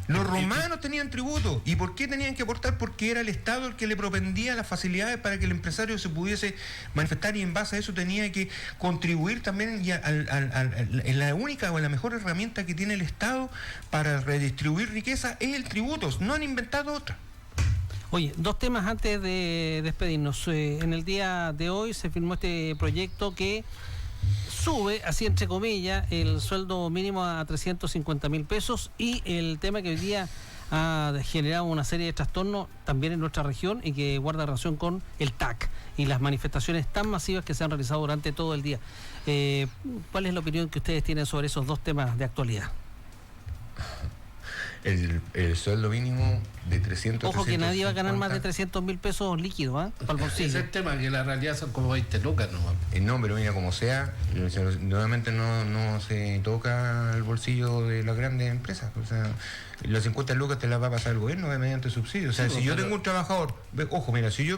Los romanos tenían tributos. ¿Y por qué tenían que aportar? Porque era el Estado el que le propendía las facilidades para que el empresario se pudiese manifestar, y en base a eso tenía que contribuir también en la única o la mejor herramienta que tiene el Estado para redistribuir riqueza es el tributo. No han inventado otra. Oye, dos temas antes de despedirnos. En el día de hoy se firmó este proyecto que sube, así entre comillas, el sueldo mínimo a 350.000 pesos, y el tema que hoy día ha generado una serie de trastornos también en nuestra región y que guarda relación con el TAC y las manifestaciones tan masivas que se han realizado durante todo el día. ¿Cuál es la opinión que ustedes tienen sobre esos dos temas de actualidad? El sueldo mínimo de 300. Ojo que nadie va a ganar más de 300.000 pesos líquidos, ¿eh? Para el bolsillo. Ese es el tema, que la realidad son como 20 lucas nomás. No, pero mira, como sea, nuevamente no se toca el bolsillo de las grandes empresas. O sea, las 50 lucas te las va a pasar el gobierno mediante subsidios. O sea, sí, si yo tengo un trabajador, ojo, mira, si yo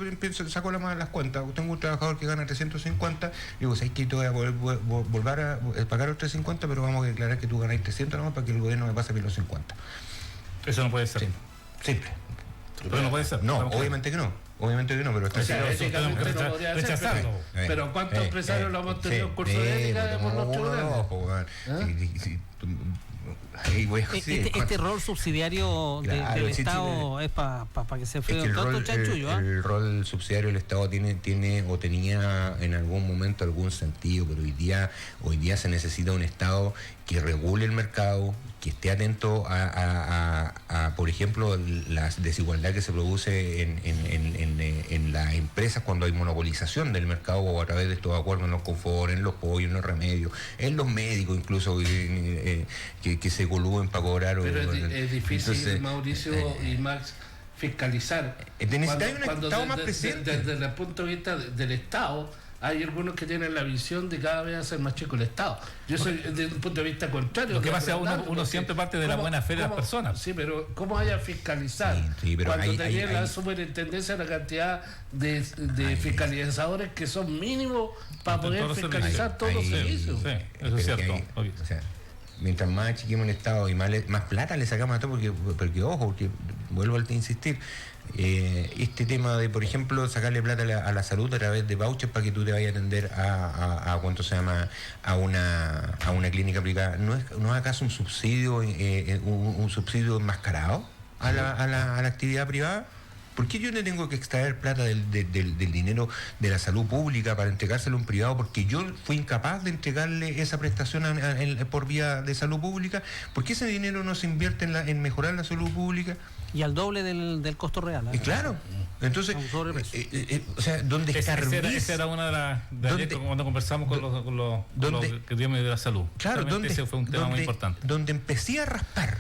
saco las cuentas, tengo un trabajador que gana 350, digo, ¿sabes qué? Te voy a volver a pagar los 350, pero vamos a declarar que tú ganáis 300 nomás para que el gobierno me pase los 50. Eso no puede ser. Sí. Simple. Pero no puede ser. No, obviamente que no. Obviamente que no, pero está éticamente no podría rechazarlo. Pero ¿cuántos empresarios lo hemos tenido en curso de ética por los tribunales? Este rol subsidiario del Estado es para que se frene tanto chanchullo. El rol subsidiario del Estado tiene o tenía en algún momento algún sentido, pero hoy día se necesita un Estado que regule el mercado, que esté atento a por ejemplo, la desigualdad que se produce en las empresas cuando hay monopolización del mercado, o a través de estos acuerdos en los confort, en los pollos, en los remedios, en los médicos incluso, que se coluden para cobrar. Pero es difícil, entonces, Mauricio y Max, fiscalizar. Necesita un Estado más presente. Desde el punto de vista del Estado, hay algunos que tienen la visión de cada vez hacer más chico el Estado. Yo soy desde un punto de vista contrario. Lo que pasa es que uno siempre parte de la buena fe de las personas. Sí, pero ¿cómo hay a fiscalizar? Sí, pero cuando tenía la superintendencia la cantidad de fiscalizadores que son mínimos para poder fiscalizar todos los servicios. Sí, eso es cierto. O sea, mientras más chiquemos el Estado y más plata le sacamos a todo, porque ojo, porque vuelvo a insistir, este tema de, por ejemplo, sacarle plata a la salud a través de vouchers para que tú te vayas a atender a ¿cuánto se llama? A una clínica privada, ¿no es acaso un subsidio, un subsidio enmascarado a la actividad privada? ¿Por qué yo le tengo que extraer plata del dinero de la salud pública para entregárselo a un privado? Porque yo fui incapaz de entregarle esa prestación por vía de salud pública. ¿Por qué ese dinero no se invierte en mejorar la salud pública? Y al doble del costo real. Claro. Entonces, o sea, ¿dónde está esa era una de las cuando conversamos con los que tienen de la salud. Claro, ese fue un tema muy importante. Donde empecé a raspar,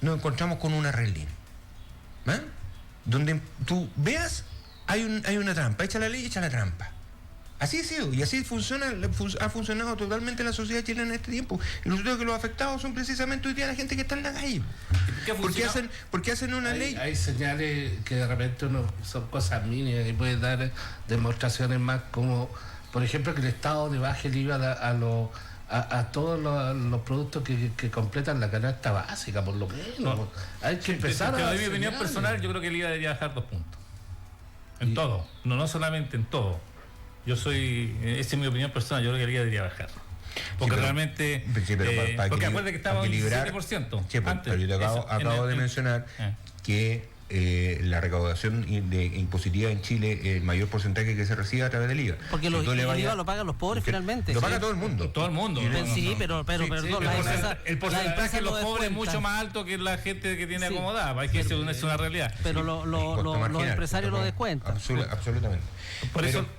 nos encontramos con una relín. ¿Ah? Donde tú veas, hay una trampa, echa la ley, echa la trampa. Así ha sido, y así ha funcionado totalmente la sociedad chilena en este tiempo. Y nosotros que los afectados son precisamente hoy día la gente que está en la calle. ¿Por qué hacen una ley? Hay señales que de repente son cosas mínimas y pueden dar demostraciones más, como por ejemplo que el Estado le baje el IVA a todos los productos que completan la canasta básica, por lo menos. No. Hay que empezar a... En mi opinión personal, yo creo que el IVA debería bajar 2 puntos. En todo, no solamente en todo. Esa es mi opinión personal, yo creo que el IVA debería bajar. Porque realmente... porque acuérdate que estaba en 17%. Pero yo te acabo de mencionar que la recaudación impositiva en Chile, el mayor porcentaje que se recibe a través del IVA. Porque el IVA lo pagan los pobres finalmente. Lo paga todo el mundo. Todo el mundo. Sí, pero perdón, el porcentaje de los pobres es mucho más alto que la gente que tiene acomodada. Hay que es una realidad. Pero los empresarios lo descuentan. Absolutamente.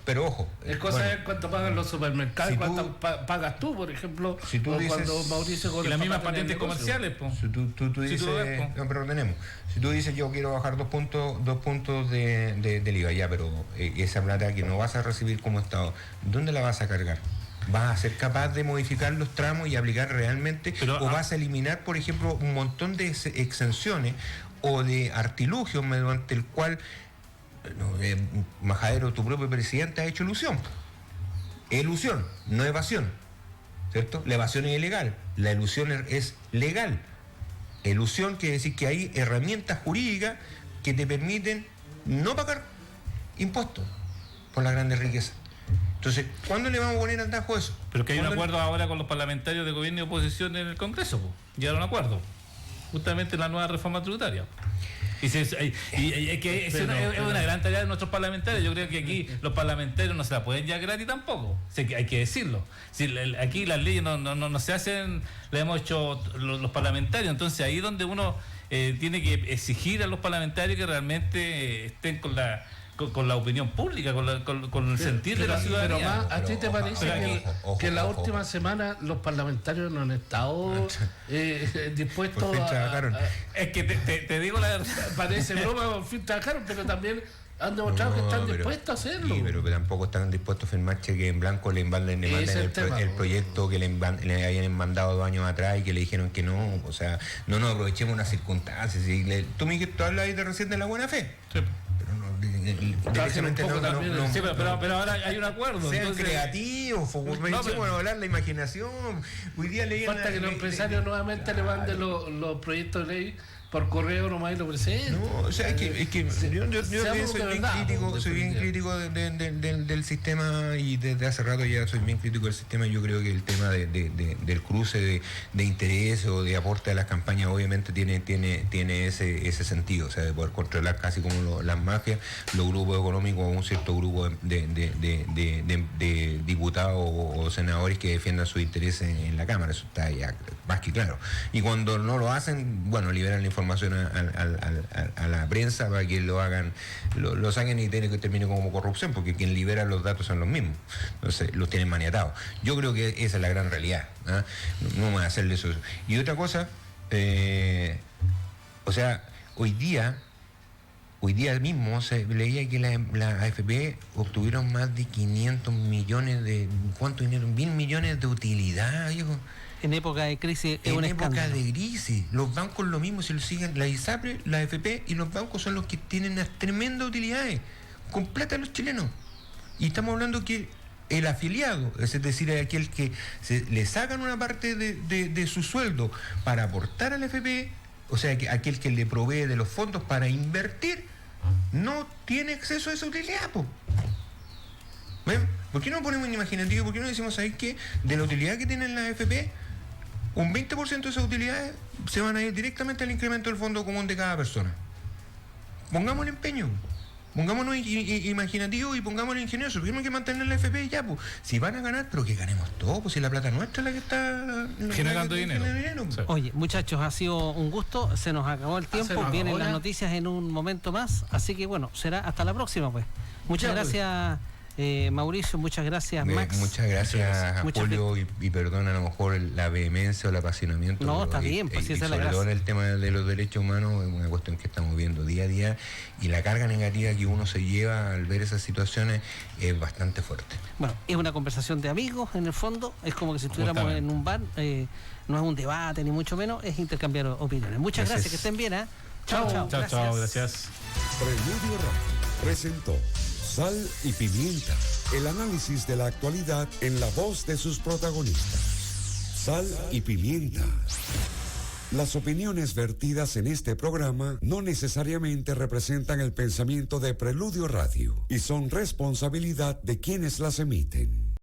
Pero ojo. Es cosa de cuánto pagan los supermercados y cuánto pagas tú, por ejemplo. Si tú dices, cuando Mauricio con y las mismas patentes comerciales. Si tú dices, pero tenemos. Si tú dices yo quiero bajar 2 puntos del IVA, ya, pero esa plata que no vas a recibir como Estado, ¿dónde la vas a cargar? ¿Vas a ser capaz de modificar los tramos y aplicar realmente? ¿O vas a eliminar, por ejemplo, un montón de exenciones o de artilugios mediante el cual, Majadero, tu propio presidente, ha hecho ilusión? Ilusión, no evasión, ¿cierto? La evasión es ilegal, la ilusión es legal. Ilusión quiere decir que hay herramientas jurídicas que te permiten no pagar impuestos por las grandes riquezas. Entonces, ¿cuándo le vamos a poner al tajo eso? Pero que hay un acuerdo ahora con los parlamentarios de gobierno y oposición en el Congreso, llegaron a un acuerdo, justamente en la nueva reforma tributaria. Es una gran tarea de nuestros parlamentarios. Yo creo que aquí los parlamentarios no se la pueden ya gratis tampoco. Hay que decirlo. Aquí las leyes no se hacen, las hemos hecho los parlamentarios. Entonces ahí es donde uno tiene que exigir a los parlamentarios que realmente estén con la opinión pública, con el sentir de la ciudadanía. Pero más, ¿a ti te parece que en la última semana los parlamentarios no han estado dispuestos a... Es que te digo la verdad. Parece broma, por fin trabajaron, pero también han demostrado que están dispuestos a hacerlo. Sí, pero tampoco están dispuestos a firmar cheque en blanco, le manden el proyecto que le habían mandado 2 años atrás y que le dijeron que no. O sea, no nos aprovechemos unas circunstancias. Tú, Miguel, tú hablas ahí de recién de la buena fe. Sí. Pero ahora hay un acuerdo. Sean creativos, hablar la imaginación. Hoy día falta que los empresarios nuevamente le manden los proyectos de ley por correo nomás y lo presenten. No, o sea, es que yo soy bien crítico del sistema, y desde hace rato ya soy bien crítico del sistema. Yo creo que el tema del cruce de interés o de aporte a las campañas obviamente tiene ese sentido, o sea, de poder controlar casi como las mafias, los grupos económicos o un cierto grupo de diputados o senadores que defiendan sus intereses en la Cámara. Eso está ya más que claro. Y cuando no lo hacen, bueno, liberan la información a la prensa para que lo hagan, lo saquen y tiene que termine como corrupción, porque quien libera los datos son los mismos. Entonces los tienen maniatados. Yo creo que esa es la gran realidad. No vamos a hacerle eso. Y otra cosa, o sea, hoy día hoy día mismo se leía que la AFP obtuvieron más de 500 millones de... ¿Cuánto dinero? 1.000 millones de utilidad, viejo. En época de crisis es un escándalo. En época de crisis, los bancos lo mismo, si lo siguen, la ISAPRE, la AFP y los bancos son los que tienen unas tremendas utilidades, con plata de los chilenos. Y estamos hablando que el afiliado, es decir, aquel que le sacan una parte de su sueldo para aportar al AFP, o sea, aquel que le provee de los fondos para invertir, no tiene acceso a esa utilidad, po. ¿Ven? ¿Por qué no ponemos en imaginativo? ¿Por qué no decimos, ¿sabes qué? De la utilidad que tienen las AFP, un 20% de esas utilidades se van a ir directamente al incremento del fondo común de cada persona? Pongámosle empeño, pongámonos imaginativos y pongámosle ingeniosos. Tenemos que mantener la AFP ya, pues. Si van a ganar, pero que ganemos todo, pues si la plata nuestra es la que está generando dinero. Pues. Sí. Oye, muchachos, ha sido un gusto, se nos acabó el tiempo, vienen las noticias en un momento más, así que bueno, será hasta la próxima, pues. Muchas gracias. Mauricio, muchas gracias, Max. Muchas gracias, Julio, y perdona a lo mejor la vehemencia o el apasionamiento. No, está bien, pues sí, esa es la gracia. Sobre todo en el tema de los derechos humanos, es una cuestión que estamos viendo día a día, y la carga negativa que uno se lleva al ver esas situaciones es bastante fuerte. Bueno, es una conversación de amigos, en el fondo, es como que si estuviéramos en un bar, no es un debate, ni mucho menos, es intercambiar opiniones. Muchas gracias, que estén bien, ¿eh? Chao, gracias. Preludio Radio presentó Sal y Pimienta, el análisis de la actualidad en la voz de sus protagonistas. Sal y Pimienta. Las opiniones vertidas en este programa no necesariamente representan el pensamiento de Preludio Radio y son responsabilidad de quienes las emiten.